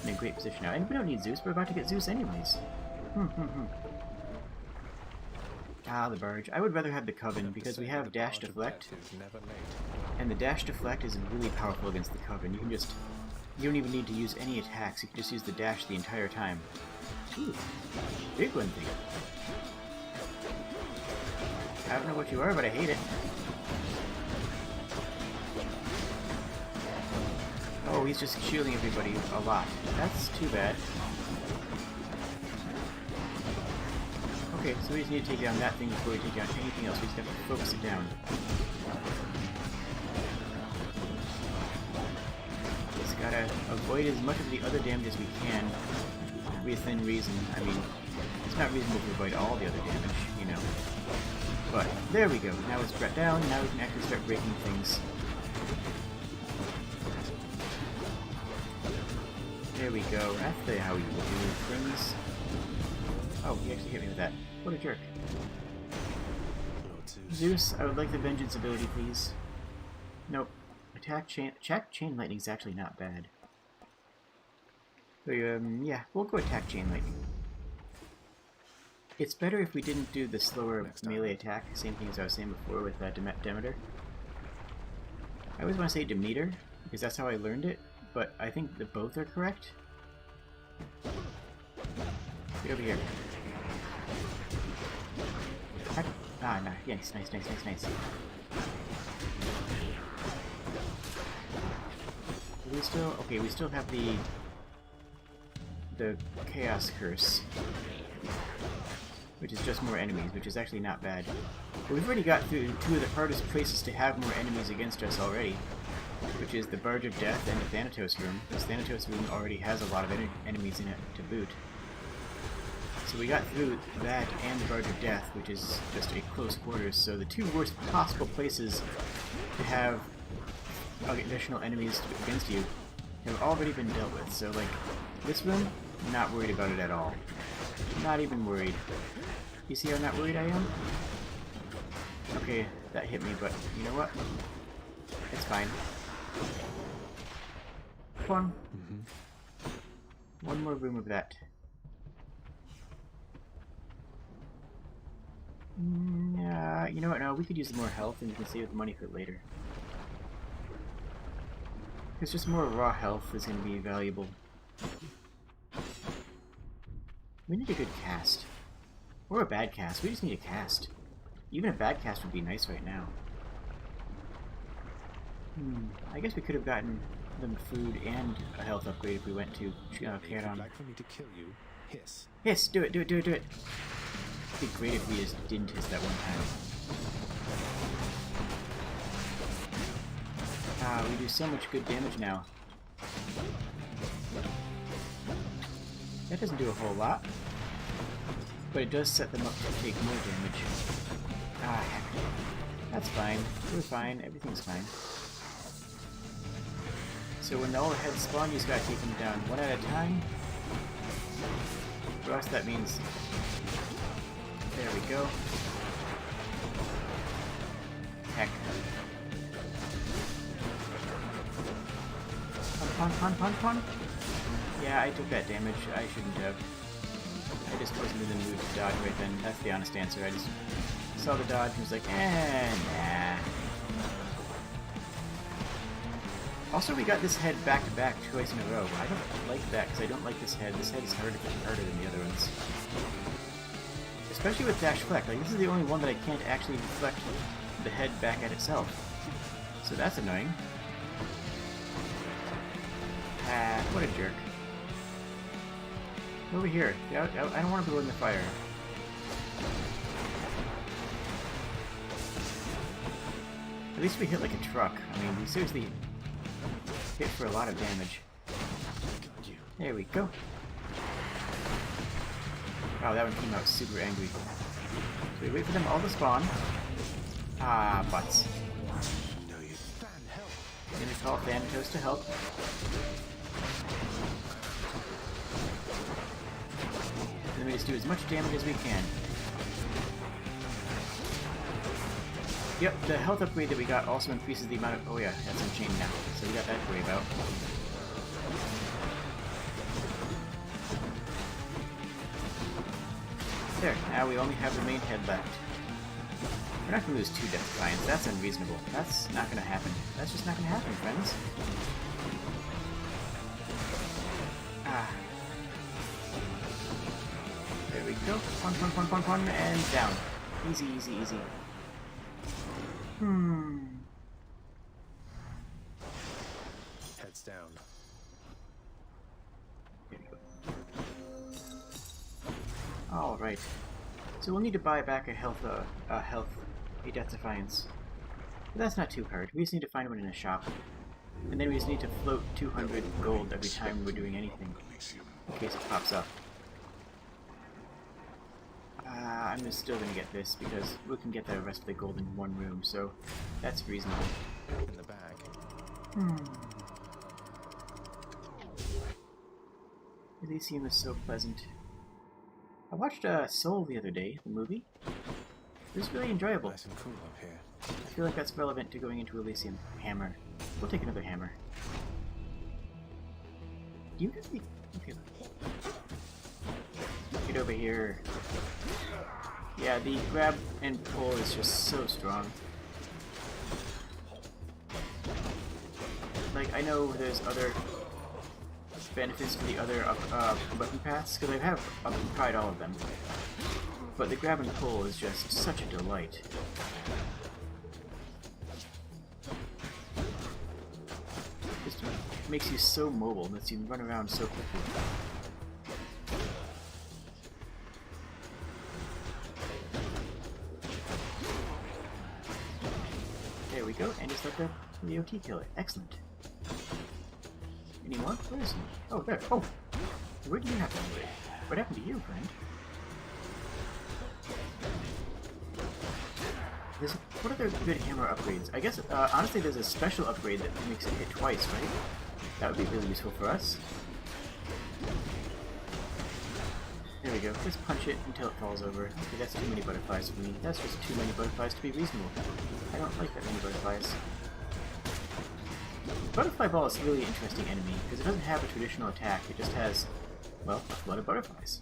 in a great position now. And we don't need Zeus, we're about to get Zeus anyways. Ah, the barge. I would rather have the Coven, because we have Dash Deflect. And the Dash Deflect is really powerful against the Coven. You can just... You don't even need to use any attacks, you can just use the dash the entire time. Ooh, big one thing. I don't know what you are, but I hate it. Oh, he's just shielding everybody a lot. That's too bad. Okay, so we just need to take down that thing before we take down anything else. We just have to focus it down. Just gotta avoid as much of the other damage as we can within reason. I mean, it's not reasonable to avoid all the other damage, you know. But there we go. Now it's brought down. Now we can actually start breaking things. There we go. That's how you do things. Oh, he actually hit me with that. What a jerk. Zeus, I would like the Vengeance ability, please. Nope. Attack Chain Lightning is actually not bad. So, yeah, we'll go Attack Chain Lightning. It's better if we didn't do the slower melee attack, same thing as I was saying before with Demeter. I always want to say Demeter, because that's how I learned it, but I think that both are correct. Get over here. Ah, no. Yes, nice. We still... Okay, we still have the Chaos Curse, which is just more enemies, which is actually not bad. But we've already got through two of the hardest places to have more enemies against us already, which is the Barge of Death and the Thanatos Room. This Thanatos Room already has a lot of enemies in it to boot. So we got through that and the Barge of Death, which is just a close quarters, so the two worst possible places to have additional enemies against you have already been dealt with. So, like, this room, not worried about it at all. Not even worried. You see how not worried I am? Okay, that hit me, but you know what? It's fine. Come on. One more room of that. You know what? No, we could use more health and we can save the money for later. It's just more raw health is going to be valuable. We need a good cast. Or a bad cast. We just need a cast. Even a bad cast would be nice right now. I guess we could have gotten them food and a health upgrade if we went to Charon. Like for me to kill you, hiss. Hiss! Do it! Do it! Do it! Do it! It'd be great if we just didn't hiss that one time. Ah, we do so much good damage now. That doesn't do a whole lot, but it does set them up to take more damage. Ah, heck. That's fine. We're fine. Everything's fine. So when all the heads spawn, you just gotta take them down one at a time. For us, that means... There we go. Heck. Pun. Yeah, I took that damage. I shouldn't have. I just wasn't in the mood to dodge right then. That's the honest answer. I just saw the dodge and was like, nah. Also, we got this head back to back twice in a row. I don't like that because I don't like this head. This head is harder than the other ones. Especially with Dash Deflect. Like, this is the only one that I can't actually deflect the head back at itself. So that's annoying. Ah, what a jerk. Over here. I don't want to go in the fire. At least we hit like a truck. I mean, we seriously hit for a lot of damage. There we go. Wow, that one came out super angry. So we wait for them all to spawn. Ah, butts. Then we call Thanatos to help. And then we just do as much damage as we can. Yep, the health upgrade that we got also increases the amount of... Oh yeah, that's unchained now, so we got that to worry about. There, now we only have the main head left. We're not going to lose 2 Death Defiance, that's unreasonable. That's not going to happen. That's just not going to happen, friends. Ah. There we go. Pun, and down. Easy, easy, easy. Heads down. Alright. So we'll need to buy back a Death Defiance. But that's not too hard. We just need to find one in a shop. And then we just need to float 200 gold every time we're doing anything. In case it pops up. I'm just still gonna get this because we can get the rest of the gold in one room, so that's reasonable. In the bag. Elysium is so pleasant. I watched Soul the other day, the movie. It was really enjoyable. Nice and cool up here. I feel like that's relevant to going into Elysium. Hammer. We'll take another hammer. Do you really... Okay. Get over here. Yeah, the grab and pull is just so strong. Like, I know there's other benefits to the other weapon paths, because I have tried all of them. But the grab and pull is just such a delight. Just makes you so mobile, lets you run around so quickly. There we go, and just let the OT kill it. Excellent. Any more? Where is he? Oh, there. Oh! Where do you happen to be? What happened to you, friend? What other good hammer upgrades? I guess, honestly, there's a special upgrade that makes it hit twice, right? That would be really useful for us. There we go. Just punch it until it falls over. Okay, that's too many butterflies for me. That's just too many butterflies to be reasonable. I don't like that many butterflies. Butterfly Ball is a really interesting enemy, because it doesn't have a traditional attack, it just has, well, a flood of butterflies.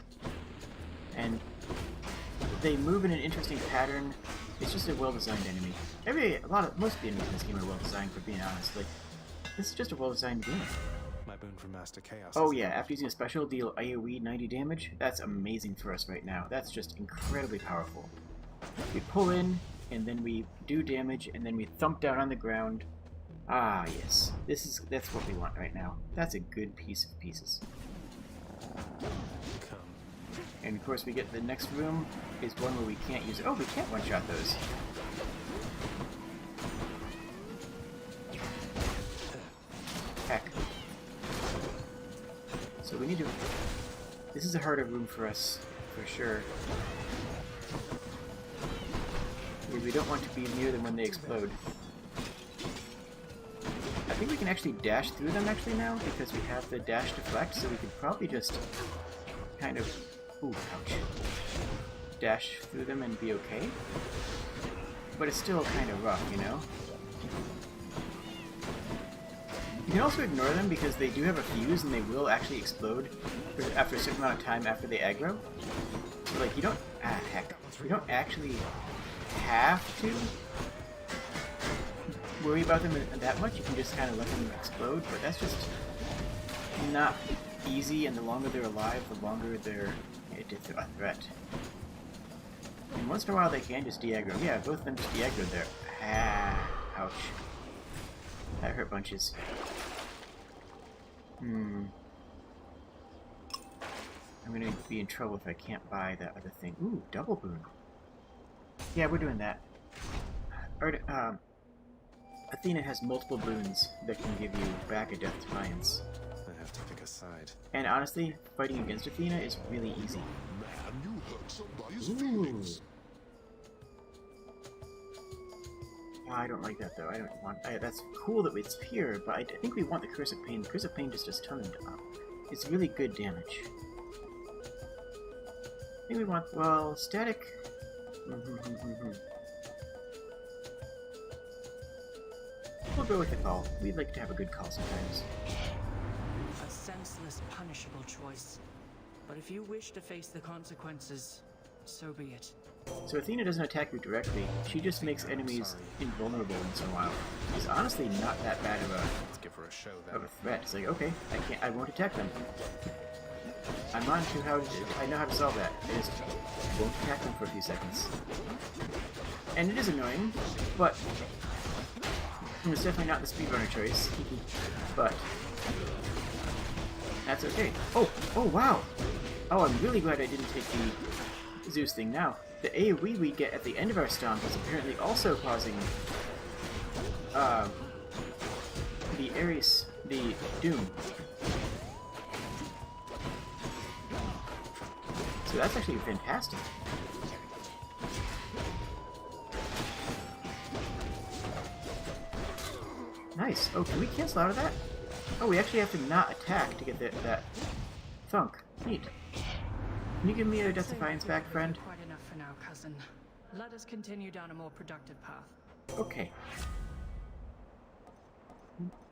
And they move in an interesting pattern. It's just a well-designed enemy. Most of the enemies in this game are well-designed, for being honest. Like, this is just a well-designed game. My boon from Master Chaos. Oh yeah, after using a special, deal AoE 90 damage. That's amazing for us right now. That's just incredibly powerful. We pull in, and then we do damage, and then we thump down on the ground. Ah, yes. That's what we want right now. That's a good piece of pieces. Come. And of course we get the next room is one where we can't use it. Oh, we can't one-shot those. Heck. So we need to... This is a harder room for us, for sure. Because we don't want to be near them when they explode. I think we can actually dash through them actually now, because we have the dash deflect, so we could probably just kind of... Ooh, ouch. Dash through them and be okay. But it's still kind of rough, you know? You can also ignore them because they do have a fuse and they will actually explode after a certain amount of time after they aggro. So, like, you don't... Ah, heck. You don't actually have to worry about them that much. You can just kind of let them explode, but that's just not easy, and the longer they're alive, the longer they're a threat. And once in a while they can just de-aggro. Yeah, both of them just de-aggroed there. Ah, ouch. That hurt bunches. I'm gonna be in trouble if I can't buy that other thing. Ooh, double boon. Yeah, we're doing that. Athena has multiple boons that can give you back a Death Defiance. I have to pick a side. And honestly, fighting against Athena is really easy. Man, you hurt somebody's feelings. I don't like that though. I don't want. That's cool that it's here, but I think we want the Curse of Pain. The Curse of Pain just does tons of. It's really good damage. I think we want, well, static. We'll go with the call. We'd like to have a good call sometimes. A senseless, punishable choice. But if you wish to face the consequences, so be it. So Athena doesn't attack you directly. She just makes enemies invulnerable once in a while. It's honestly not that bad of Let's give her a show then. a threat. It's like, okay, I won't attack them. I'm on to how to, I know how to solve that. I just won't attack them for a few seconds. And it is annoying, but it's definitely not the speedrunner choice. But that's okay. Oh wow! Oh, I'm really glad I didn't take the Zeus thing now. The AoE we get at the end of our stomp is apparently also causing the Doom. So that's actually fantastic. Nice. Oh, can we cancel out of that? Oh, we actually have to not attack to get that thunk. Neat. Can you give me a Death Defiance back, friend? Quite enough for now, cousin. Let us continue down a more productive path. Okay.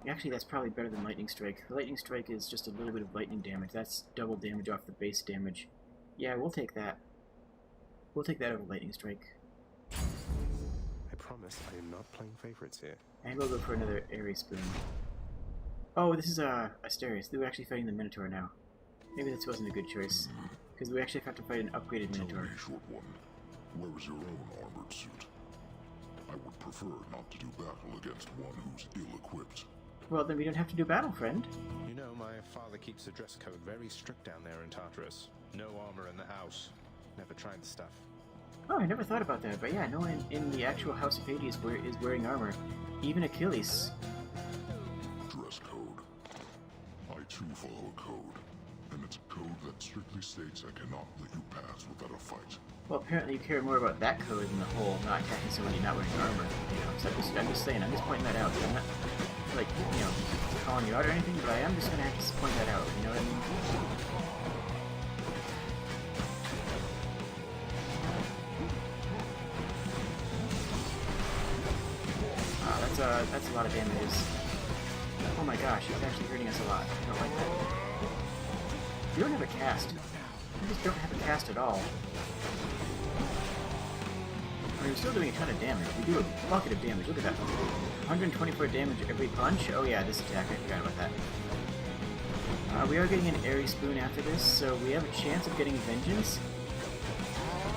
Actually, that's probably better than Lightning Strike. The Lightning Strike is just a little bit of lightning damage. That's double damage off the base damage. Yeah, we'll take that. We'll take that over Lightning Strike. I promise I am not playing favorites here. And we'll go for another Airy Spoon. Oh, this is Asterius. We're actually fighting the Minotaur now. Maybe this wasn't a good choice. Because we actually have to fight an upgraded Minotaur. Short one. Where is your own armored suit? I would prefer not to do battle against one who's ill-equipped. Well, then we don't have to do battle, friend. You know, my father keeps the dress code very strict down there in Tartarus. No armor in the house. Never tried the stuff. Oh, I never thought about that, but yeah, no one in the actual House of Hades is wearing armor. Even Achilles. Dress code. I too follow a code, and it's a code that strictly states I cannot let you pass without a fight. Well, apparently you care more about that code than the whole not attacking somebody not wearing armor. You know, so I'm just saying, I'm just pointing that out. I'm not, like, you know, calling you out or anything, but I am just gonna have to point that out, you know what I mean? That's a lot of damages. Oh my gosh, it's actually hurting us a lot. I don't like that. We don't have a cast. We just don't have a cast at all. I mean, we're still doing a ton of damage. We do a bucket of damage. Look at that. 124 damage every punch. Oh yeah, this attack. I forgot about that. We are getting an Airy Spoon after this, so we have a chance of getting Vengeance.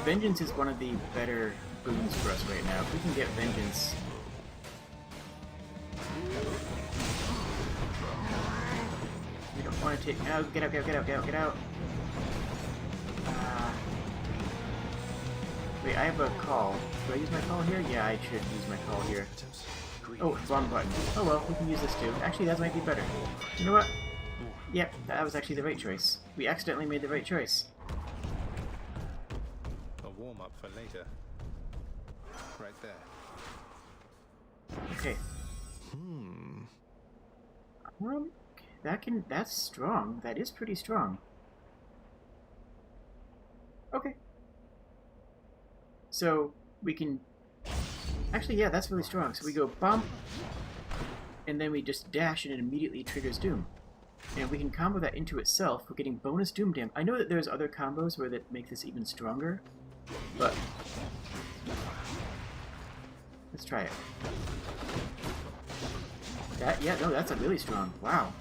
Vengeance is one of the better boons for us right now. If we can get Vengeance... We don't want to take... No, get out, get out, get out, get out. Wait, I have a call. Do I use my call here? Yeah, I should use my call here. Oh, wrong button. Oh well, we can use this too. Actually, that might be better. You know what? Yep, that was actually the right choice. We accidentally made the right choice. A warm-up for later. Right there. Okay. That's strong. That is pretty strong. Okay. So, we can... Actually, yeah, that's really strong. So we go bump, and then we just dash and it immediately triggers Doom. And we can combo that into itself. We're getting bonus Doom damage. I know that there's other combos where that make this even stronger, but... Let's try it. That, yeah, no, that's a really strong. Wow.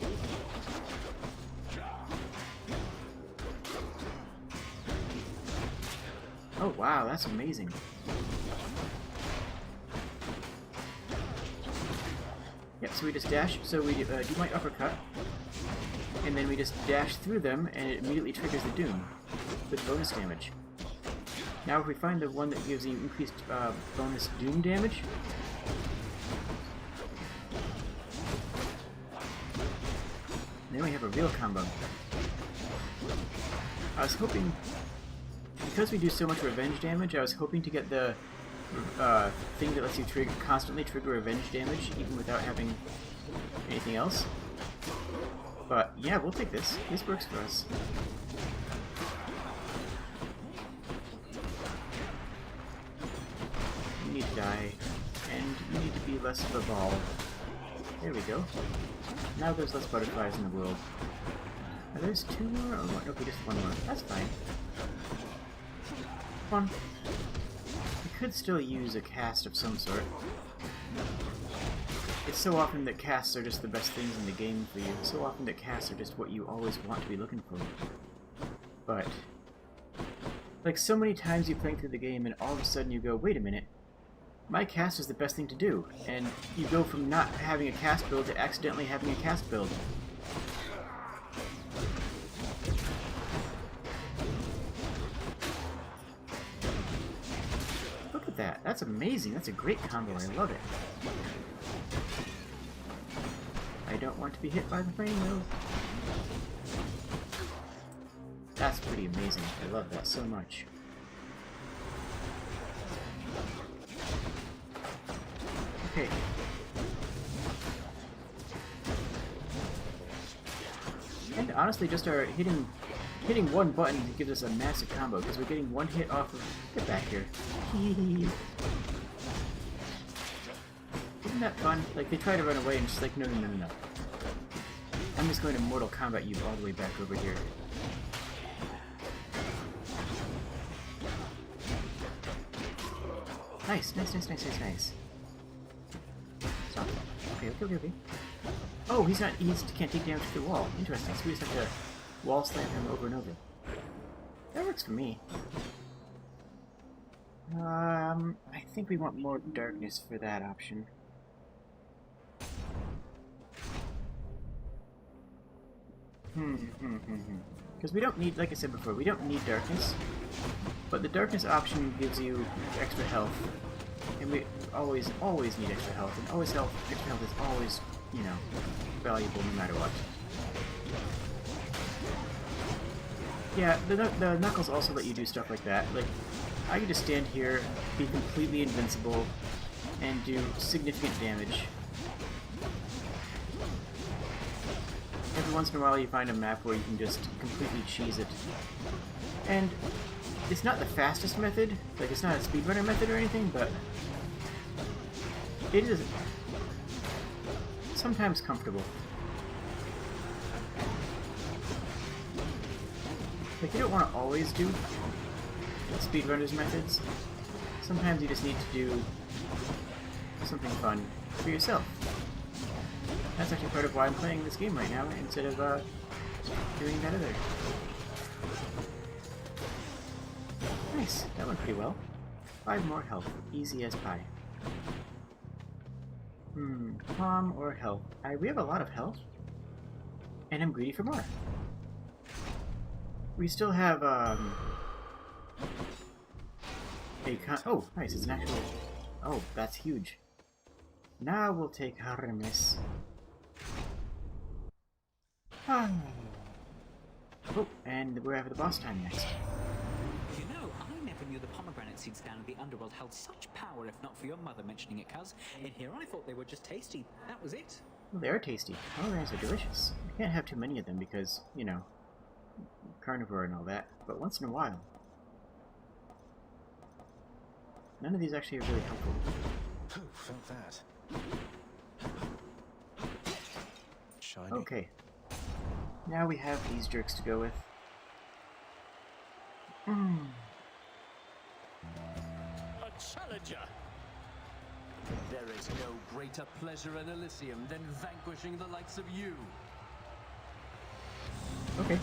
Oh, wow, that's amazing. Yep, so we just dash, so we do my uppercut, and then we just dash through them, and it immediately triggers the Doom with bonus damage. Now if we find the one that gives the increased bonus Doom damage, then we have a real combo. I was hoping, because we do so much revenge damage, I was hoping to get the thing that lets you constantly trigger revenge damage, even without having anything else. But yeah, we'll take this. This works for us. You need to die, and you need to be less of a ball. There we go. Now there's less butterflies in the world. Are there 2 more or one? Okay, just 1 more. That's fine. Come on. I could still use a cast of some sort. It's so often that casts are just the best things in the game for you. So often that casts are just what you always want to be looking for. But, like, so many times you play through the game and all of a sudden you go, wait a minute, my cast is the best thing to do. And you go from not having a cast build to accidentally having a cast build. Look at that. That's amazing. That's a great combo. I love it. I don't want to be hit by the flame though. That's pretty amazing. I love that so much. Okay. And honestly, just our hitting one button gives us a massive combo because we're getting 1 hit off of. Get back here. Isn't that fun? Like, they try to run away and just like, no, no, no, no. I'm just going to Mortal Kombat you all the way back over here. Nice, nice, nice, nice, nice, nice. Stop. Okay, okay, okay, okay. Oh, he can't take damage to the wall. Interesting, so we just have to wall slam him over and over. That works for me. I think we want more darkness for that option. Because we don't need, like I said before, we don't need darkness. But the darkness option gives you extra health. And we always need extra health. And extra health is always, you know, valuable no matter what. Yeah, the Knuckles also let you do stuff like that. Like, I could just stand here, be completely invincible, and do significant damage. Every once in a while you find a map where you can just completely cheese it. And it's not the fastest method, like it's not a speedrunner method or anything, but it is sometimes comfortable. Like, you don't want to always do speedrunners methods. Sometimes you just need to do something fun for yourself. That's actually part of why I'm playing this game right now, instead of doing that other. Nice, that went pretty well. 5 more health, easy as pie. Palm or health? We have a lot of health, and I'm greedy for more. We still have oh, nice, it's an actual. Oh, that's huge. Now we'll take Hermes. Oh, and we're having the boss time next. You know, I never knew the pomegranate seeds down in the underworld held such power, if not for your mother mentioning it, cuz. In here I thought they were just tasty. That was it. Well, they are tasty. Pomegranates are delicious. You can't have too many of them because, you know, carnivore and all that, but once in a while. None of these actually are really helpful. Felt that. Shiny. Okay. Now we have these jerks to go with. A challenger! There is no greater pleasure in Elysium than vanquishing the likes of you. Okay.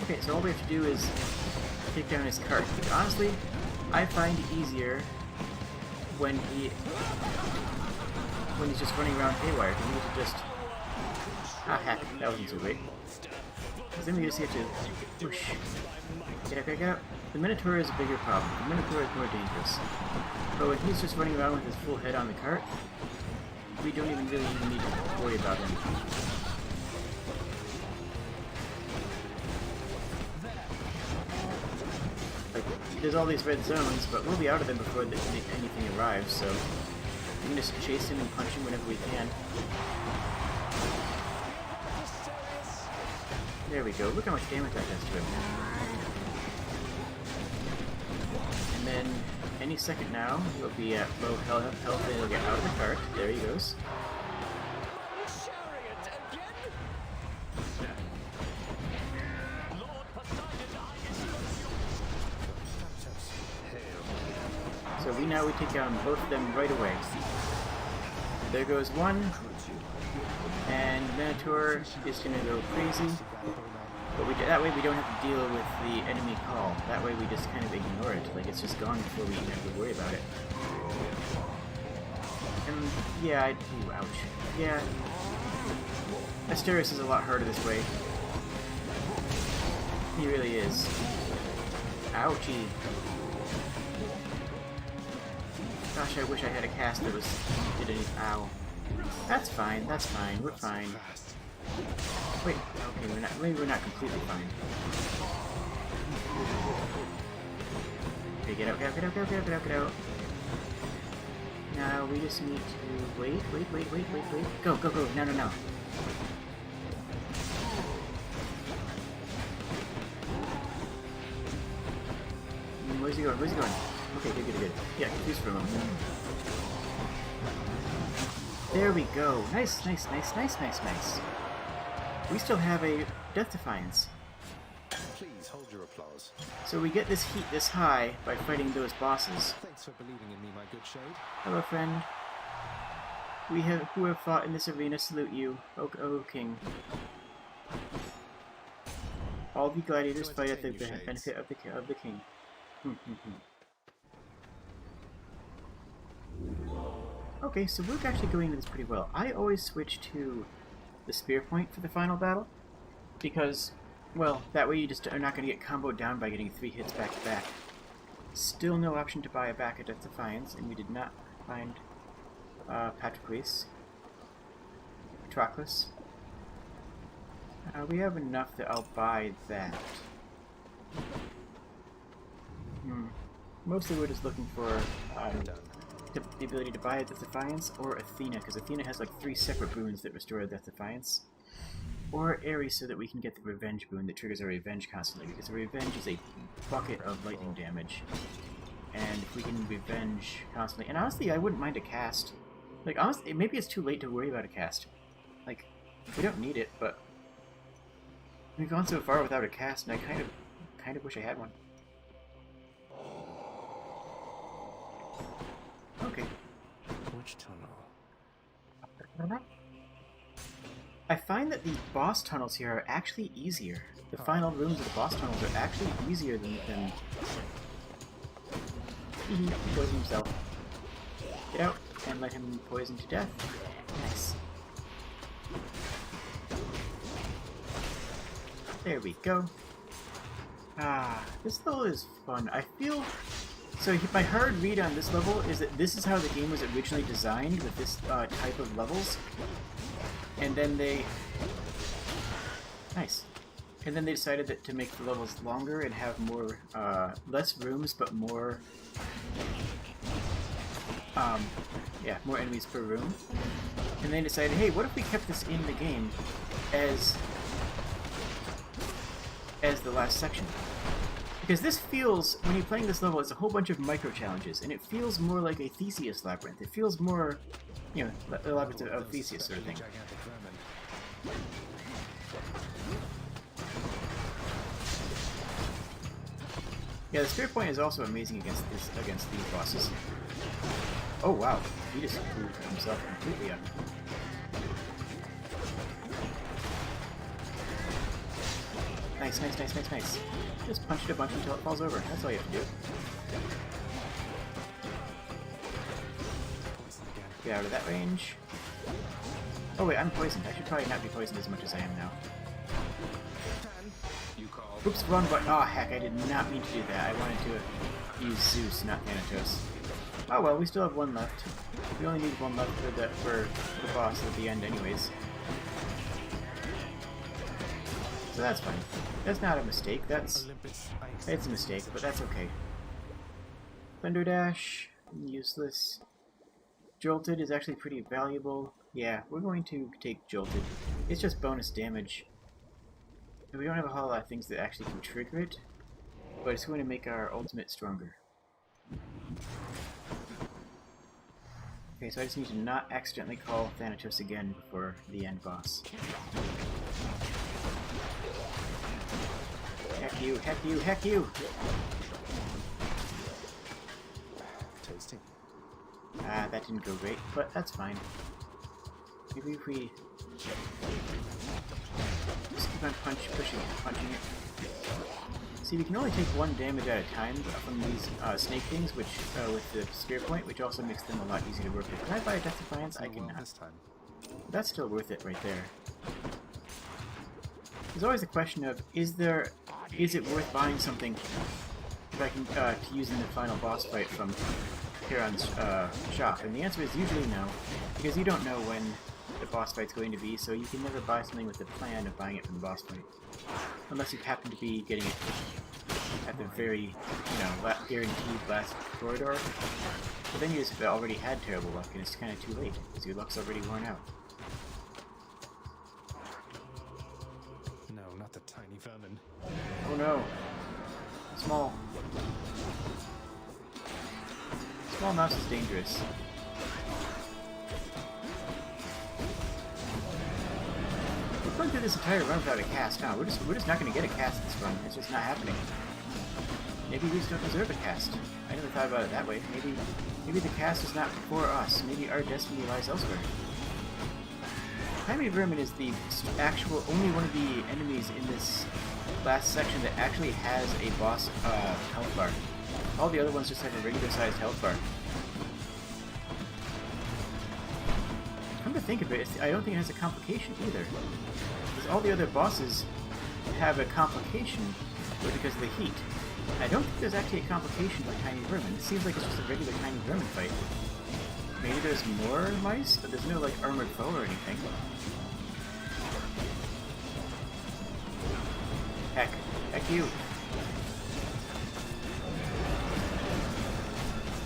Okay, so all we have to do is take down his cart, which honestly, I find easier when he's just running around haywire. We need to just... Ah, heck, that wasn't so great. Because then we just have to... Whoosh. Get up, get up. The Minotaur is a bigger problem. The Minotaur is more dangerous. But when he's just running around with his full head on the cart, we don't even really need to worry about him. Like, there's all these red zones, but we'll be out of them before anything arrives, so we can just chase him and punch him whenever we can. There we go. Look how much damage that does to him. any second now, he'll be at low health and he'll get out of the cart. There he goes. So we take down both of them right away. There goes one, and Minotaur is gonna go crazy. But that way we don't have to deal with the enemy call. That way we just kind of ignore it. Like, it's just gone before we even have to worry about it. And yeah, ooh, ouch. Yeah. Asterios is a lot harder this way. He really is. Ouchie. Gosh, I wish I had a cast that did any. Ow. That's fine. We're fine. Wait, okay, maybe we're not completely fine. Okay, get out. Now we just need to wait. Go. No. Where's he going? Okay, good. Yeah, confused for a moment. There we go. Nice. We still have a Death Defiance. Please hold your applause. So we get this heat this high by fighting those bosses. Thanks for believing in me, my good Shade. Hello, friend. Who have fought in this arena salute you, O King. All the gladiators fight at the benefit of the king. Okay, so we're actually going into this pretty well. I always switch to the spear point for the final battle, because, well, that way you just are not going to get comboed down by getting 3 hits back to back. Still no option to buy a back at Death Defiance, and we did not find Patroclus. We have enough that I'll buy that. Mostly we're just looking for the ability to buy a Death Defiance, or Athena, because Athena has like 3 separate boons that restore a Death Defiance. Or Ares, so that we can get the Revenge boon that triggers our Revenge constantly, because the Revenge is a bucket of lightning damage. And if we can Revenge constantly... And honestly, I wouldn't mind a cast. Like, honestly, maybe it's too late to worry about a cast. Like, we don't need it, but... We've gone so far without a cast, and I kind of wish I had one. Okay. Which tunnel? I find that the boss tunnels here are actually easier. The final rooms of the boss tunnels are actually easier than... He poisoned himself. Get out and let him poison to death. Nice. There we go. This level is fun. I feel... So my hard read on this level is that this is how the game was originally designed, with this type of levels. And then they... Nice. And then they decided that to make the levels longer and have more, less rooms, but more... yeah, more enemies per room. And they decided, hey, what if we kept this in the game as the last section? Because this feels, when you're playing this level, it's a whole bunch of micro-challenges, and it feels more like a Theseus labyrinth. It feels more, you know, the labyrinth of Theseus sort of thing. Yeah, the spear point is also amazing against these bosses. Oh wow, he just screwed himself completely up. Nice. Just punch it a bunch until it falls over. That's all you have to do. Get out of that range. Oh wait, I'm poisoned. I should probably not be poisoned as much as I am now. Oops, wrong button. Oh heck, I did not mean to do that. I wanted to use Zeus, not Thanatos. Oh well, we still have 1 left. We only need 1 left for the boss at the end anyways. So that's fine. That's not a mistake. It's a mistake, but that's okay. Thunder Dash, useless. Jolted is actually pretty valuable. Yeah, we're going to take Jolted. It's just bonus damage. We don't have a whole lot of things that actually can trigger it, but it's going to make our ultimate stronger. Okay, so I just need to not accidentally call Thanatos again before the end boss. Heck you, heck you, heck you! Tasty. Ah, that didn't go great, but that's fine. Maybe if we just keep on punching it. See, we can only take 1 damage at a time from these snake things, which with the spear point, which also makes them a lot easier to work with. Can I buy a Death Defiance? I cannot. This time. That's still worth it right there. There's always the question of, is it worth buying something if I can to use in the final boss fight from Charon's shop? And the answer is usually no, because you don't know when the boss fight's going to be, so you can never buy something with the plan of buying it from the boss fight. Unless you happen to be getting it at the very, guaranteed last corridor. But then you just have already had terrible luck, and it's kind of too late, because your luck's already worn out. No, not the tiny vermin. Oh no! Small mouse is dangerous. We're going through this entire run without a cast. No, we're just not going to get a cast this run. It's just not happening. Maybe we just don't deserve a cast. I never thought about it that way. Maybe the cast is not for us. Maybe our destiny lies elsewhere. Tiny Vermin is the actual only one of the enemies in this last section that actually has a boss health bar. All the other ones just have a regular sized health bar. Come to think of it, I don't think it has a complication either. Because all the other bosses have a complication because of the heat. I don't think there's actually a complication for Tiny Vermin. It seems like it's just a regular Tiny Vermin fight. Maybe there's more mice, but there's no like armored foe or anything. Heck you!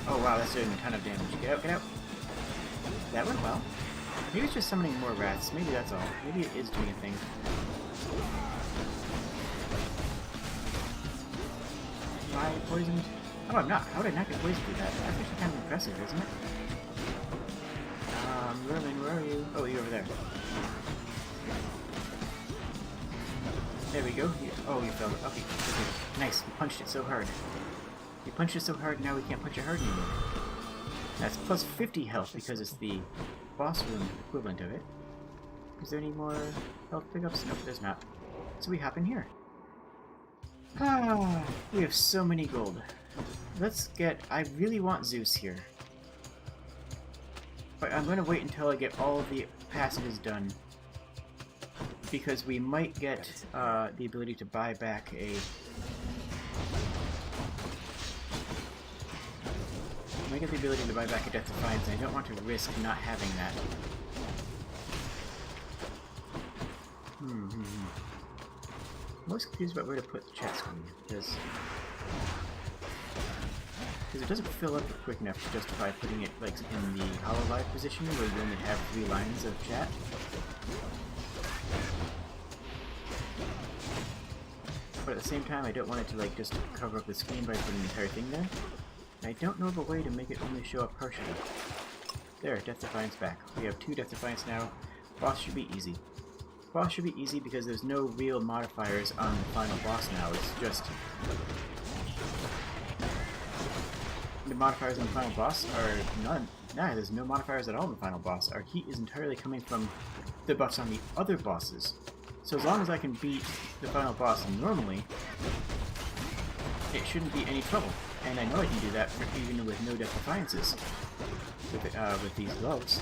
Oh wow, that's doing a ton of damage. Get out, get out! That went well. Maybe it's just summoning more rats. Maybe that's all. Maybe it is doing a thing. Am I poisoned? Oh, I'm not. How did I not get poisoned through that? That's actually kind of impressive, isn't it? Vermin, where are you? Oh, you're over there. There we go. Oh, you fell. Okay. Nice. You punched it so hard. You punched it so hard, now we can't punch it hard anymore. That's plus 50 health because it's the boss room equivalent of it. Is there any more health pickups? Nope, there's not. So we hop in here. Ah, we have so many gold. Let's get... I really want Zeus here. But I'm going to wait until I get all of the passages done. Because we might get the ability to buy back a... I might get the ability to buy back a Death Defiance, and I don't want to risk not having that. I'm most confused about where to put the chat screen, because it doesn't fill up quick enough to justify putting it like in the hololive position where you only have 3 lines of chat. But at the same time, I don't want it to like just cover up the screen by putting the entire thing there. And I don't know of a way to make it only show up partially. There, Death Defiance back. We have 2 Death Defiance now. Boss should be easy. Boss should be easy because there's no real modifiers on the final boss now. It's just... The modifiers on the final boss are none. Nah, there's no modifiers at all in the final boss. Our heat is entirely coming from the buffs on the other bosses. So as long as I can beat the final boss normally, it shouldn't be any trouble. And I know I can do that even with no Death Defiances with these loves.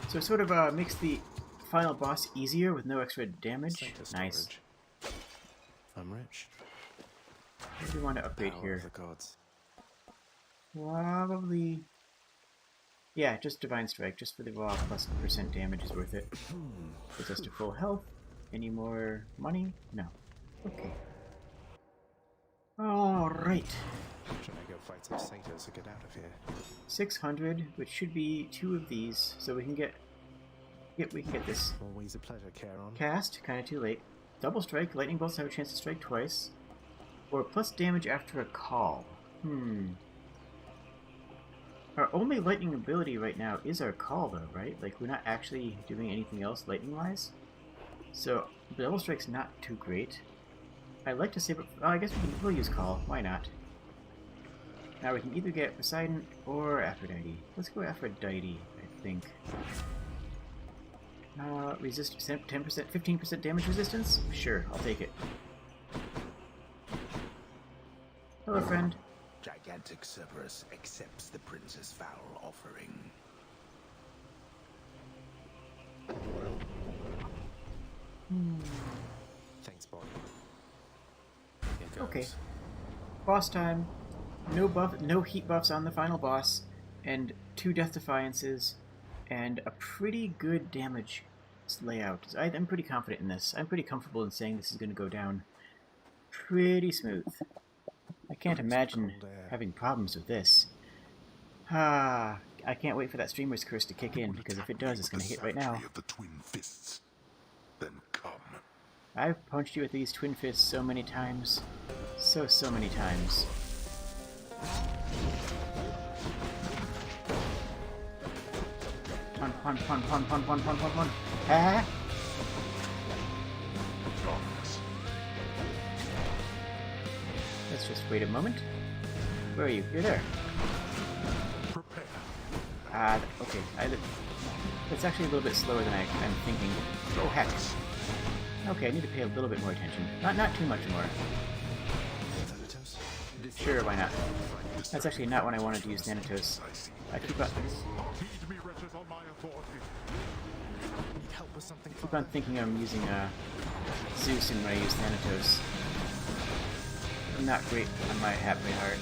So it sort of makes the final boss easier with no extra damage. Nice. I'm rich. What do we want to upgrade here? The gods. Probably... Yeah, just Divine Strike, just for the raw plus % damage is worth it. Puts us to full health. Any more money? No. Okay. Alright. Should I go fight some satyrs to get out of here? 600, which should be 2 of these, so we can get... Yep, we can get this. Always a pleasure, Charon. Cast, kinda too late. Double Strike, lightning bolts have a chance to strike twice. Or plus damage after a call. Our only lightning ability right now is our call, though, right? Like, we're not actually doing anything else lightning-wise. So, Double Strike's not too great. I'd like to save it... Oh, I guess we'll use call. Why not? Now we can either get Poseidon or Aphrodite. Let's go Aphrodite, I think. Resist 10%, 15% damage resistance? Sure, I'll take it. Hello, friend. Gigantic Cerberus accepts the prince's foul offering. Thanks, boy. Okay. Boss time. No heat buffs on the final boss, and 2 Death Defiances, and a pretty good damage layout. I'm pretty confident in this. I'm pretty comfortable in saying this is going to go down pretty smooth. I can't imagine having problems with this. I can't wait for that streamer's curse to kick in, because if it does, it's going to hit right now. Of the twin fists. Then come. I've punched you with these twin fists so many times. So many times. Pun. Ah! Let's just wait a moment. Where are you? You're there. Okay. That's actually a little bit slower than I'm thinking. Oh, heck. Okay, I need to pay a little bit more attention. Not too much more. Sure, why not? That's actually not when I wanted to use Thanatos. I keep on thinking I'm using Zeus and when I use Thanatos. Not great on my happy heart.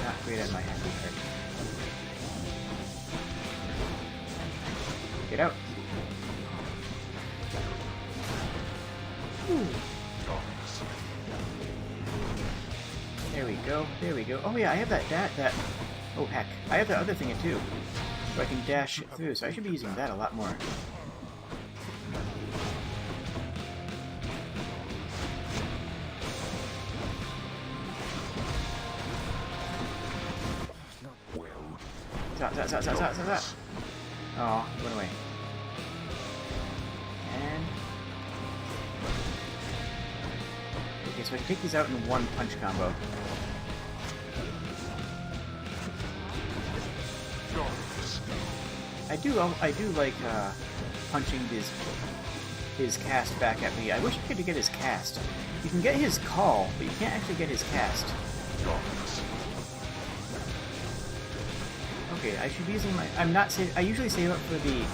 Not great on my happy heart. Get out. Ooh. There we go. There we go. Oh yeah, I have that. Oh heck, I have that other thing too, so I can dash through. So I should be using that a lot more. Zap. Oh, went away. And okay, so I can take these out in one punch combo. I do like punching his cast back at me. I wish I could get his cast. You can get his call, but you can't actually get his cast. Okay, I should be using my... I usually save up for the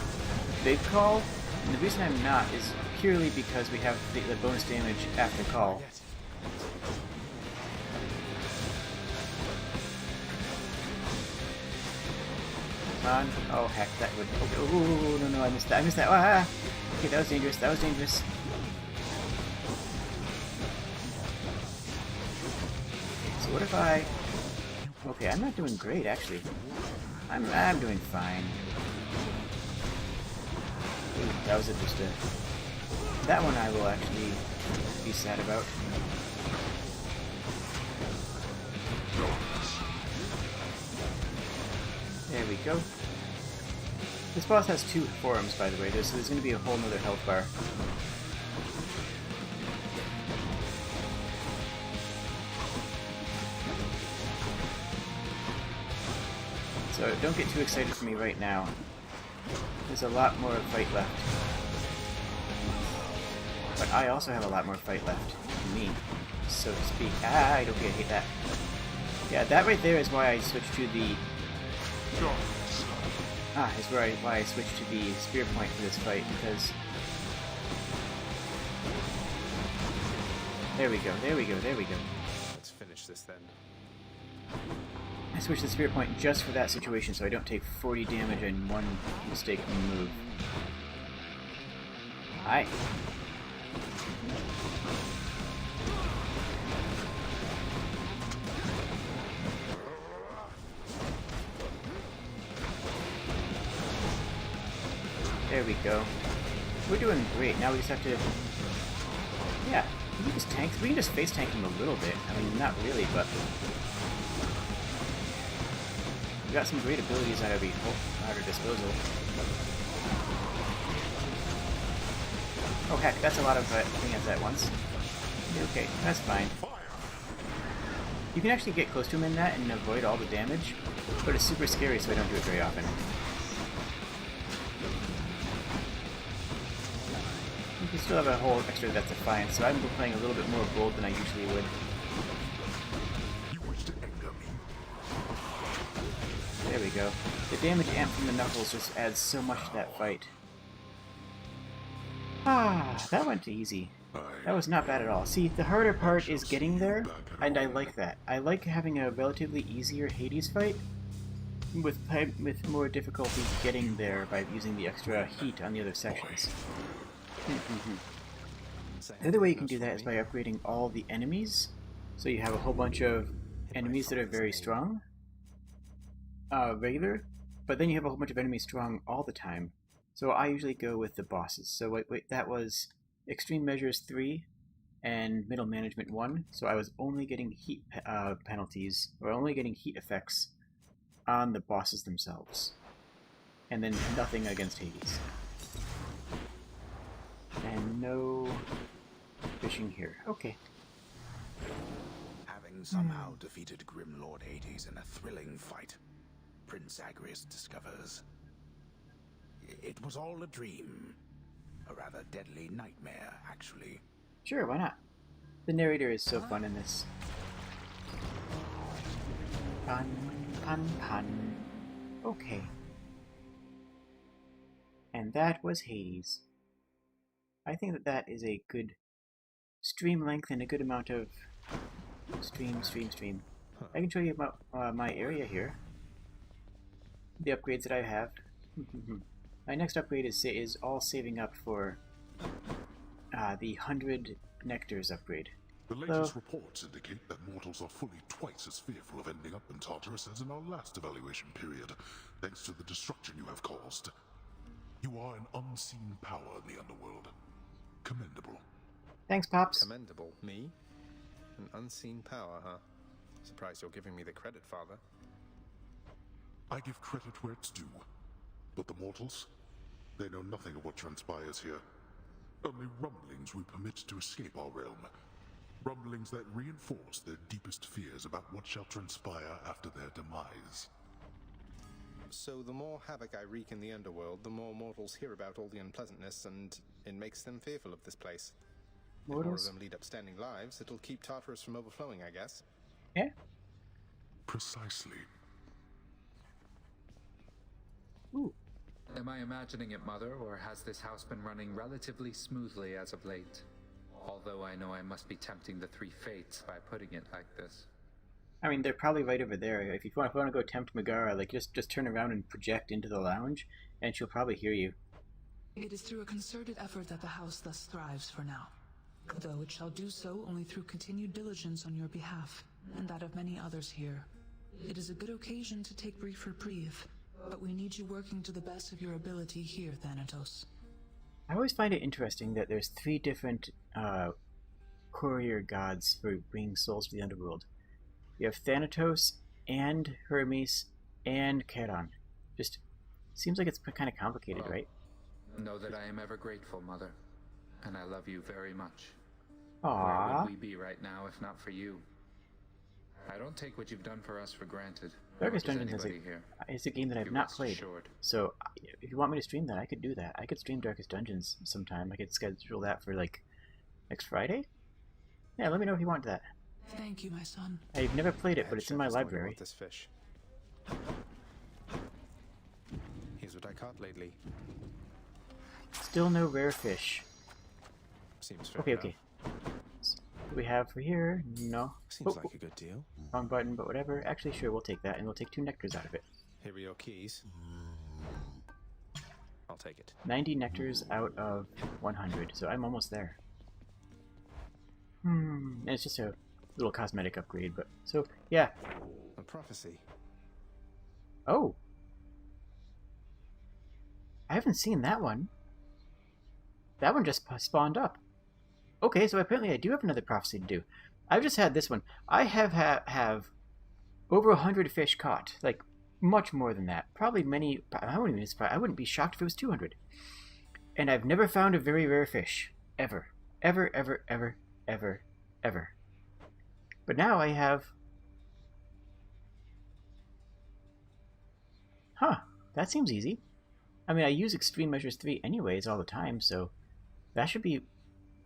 big call, and the reason I'm not is purely because we have the bonus damage after call. On. Oh heck, that would... Oh, no, I missed that. Ah! Okay, that was dangerous. So what if I... Okay, I'm not doing great, actually. I'm doing fine. Ooh, that was just a... That one I will actually be sad about. There we go. This boss has 2 forums, by the way, so there's going to be a whole nother health bar. So don't get too excited for me right now. There's a lot more fight left. But I also have a lot more fight left in me, so to speak. Okay, I hate that. Yeah, that right there is why I switched to the... is why I switched to the spear point for this fight, because... There we go. Let's finish this then. I switched the spear point just for that situation, so I don't take 40 damage in one mistaken move. Hi. There we go. We're doing great. Now we just have to... Yeah, we can just face tank him a little bit. I mean, not really, but... We've got some great abilities at our disposal. Oh heck, that's a lot of things at once. Okay, that's fine. You can actually get close to him in that and avoid all the damage, but it's super scary, so I don't do it very often. You can still have a whole extra That's Defiance, so I'm playing a little bit more bold than I usually would. There we go. The damage amp from the Knuckles just adds so much to that fight. Ah, that went easy. That was not bad at all. See, the harder part is getting there, and I like that. I like having a relatively easier Hades fight, with more difficulty getting there by using the extra heat on the other sections. The other way you can do that is by upgrading all the enemies, so you have a whole bunch of enemies that are very strong, regular, but then you have a whole bunch of enemies strong all the time. So I usually go with the bosses. So wait, that was Extreme Measures 3 and Middle Management 1, so I was only getting heat penalties, or only getting heat effects on the bosses themselves. And then nothing against Hades. And no fishing here. Okay. Having somehow defeated Grim Lord Hades in a thrilling fight, Prince Agrius discovers it was all a dream. A rather deadly nightmare, actually. Sure, why not? The narrator is so fun in this. Pun, pun, pun. Okay. And that was Hades. I think that that is a good stream length and a good amount of stream. I can show you about my area here. The upgrades that I have. My next upgrade is all saving up for the 100 Nectars upgrade. The latest reports indicate that mortals are fully twice as fearful of ending up in Tartarus as in our last evaluation period, thanks to the destruction you have caused. You are an unseen power in the underworld. Commendable. Thanks, Pops. Commendable? Me? An unseen power, huh? Surprised you're giving me the credit, Father. I give credit where it's due. But the mortals? They know nothing of what transpires here. Only rumblings we permit to escape our realm. Rumblings that reinforce their deepest fears about what shall transpire after their demise. So the more havoc I wreak in the underworld, the more mortals hear about all the unpleasantness, and it makes them fearful of this place. If more of them lead upstanding lives, it'll keep Tartarus from overflowing, I guess. Yeah. Precisely. Ooh. Am I imagining it, Mother, or has this house been running relatively smoothly as of late? Although I know I must be tempting the three fates by putting it like this. I mean, they're probably right over there. If you want to go tempt Megara, like just turn around and project into the lounge, and she'll probably hear you. It is through a concerted effort that the house thus thrives for now. Though it shall do so only through continued diligence on your behalf, and that of many others here. It is a good occasion to take brief reprieve, but we need you working to the best of your ability here, Thanatos. I always find it interesting that there's 3 different courier gods for bringing souls to the underworld. You have Thanatos, and Hermes, and Charon. Just seems like it's kind of complicated, right? Know that I am ever grateful, Mother, and I love you very much. Aww. Where would we be right now if not for you? I don't take what you've done for us for granted. Darkest Dungeons is a game that I've not played. So if you want me to stream that, I could do that. I could stream Darkest Dungeons sometime. I could schedule that for like next Friday? Yeah, let me know if you want that. Thank you, my son. I've never played it, but it's in my library. This fish. Here's what I caught lately. Still no rare fish. Seems fair. Okay. What do we have for here? No. Seems like a good deal. Wrong button, but whatever. Actually, sure, we'll take that, and we'll take 2 nectars out of it. Here are your keys. I'll take it. 90 nectars out of 100, so I'm almost there. And it's just a little cosmetic upgrade, but... So, yeah. A prophecy. Oh! I haven't seen that one. That one just spawned up. Okay, so apparently I do have another prophecy to do. I've just had this one. I have over 100 fish caught. Like, much more than that. Probably many... I wouldn't be shocked if it was 200. And I've never found a very rare fish. Ever. Ever, ever, ever, ever, ever. But now I have... Huh. That seems easy. I mean, I use Extreme Measures 3 anyways all the time, so that should be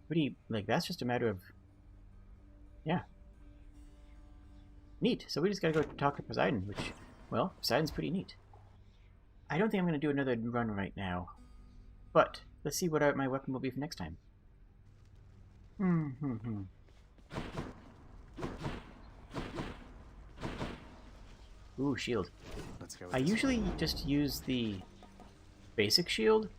pretty... Like, that's just a matter of... Yeah. Neat. So we just gotta go talk to Poseidon, which... Well, Poseidon's pretty neat. I don't think I'm going to do another run right now. But, let's see what my weapon will be for next time. Ooh, shield. Let's go with I usually just use the basic shield,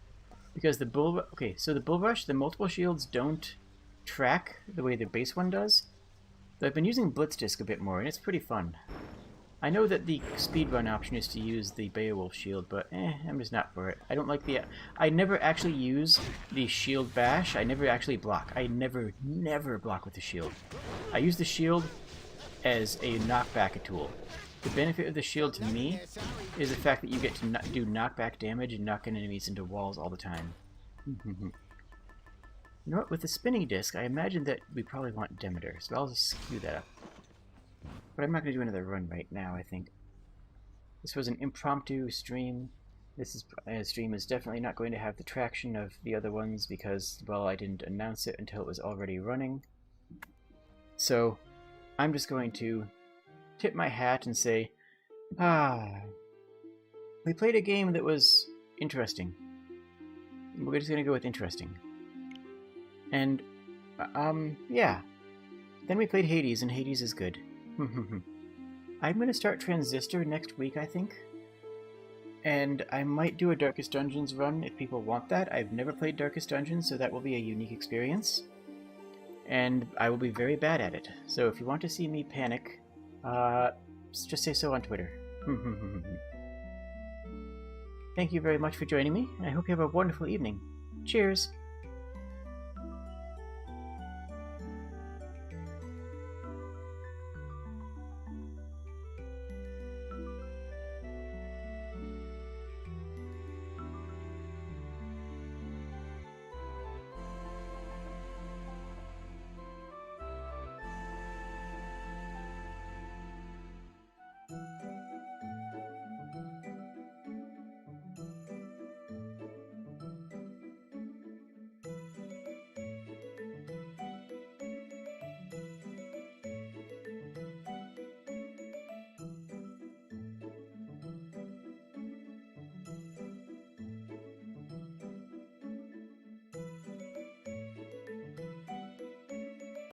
because the bull... Okay, so the bull rush, the multiple shields don't track the way the base one does. So I've been using Blitz Disc a bit more, and it's pretty fun. I know that the speedrun option is to use the Beowulf shield, but I'm just not for it. I don't like the... I never actually use the shield bash. I never actually block. I never block with the shield. I use the shield as a knockback tool. The benefit of the shield to me is the fact that you get to do knockback damage and knock enemies into walls all the time. You know what? With the spinning disc, I imagine that we probably want Demeter, so I'll just skew that up. But I'm not going to do another run right now, I think. This was an impromptu stream. This stream is definitely not going to have the traction of the other ones because, well, I didn't announce it until it was already running. So, I'm just going to tip my hat and say, we played a game that was interesting. We're just going to go with interesting. And, yeah. Then we played Hades, and Hades is good. I'm going to start Transistor next week, I think. And I might do a Darkest Dungeons run if people want that. I've never played Darkest Dungeons, so that will be a unique experience. And I will be very bad at it. So if you want to see me panic, just say so on Twitter. Thank you very much for joining me, and I hope you have a wonderful evening. Cheers!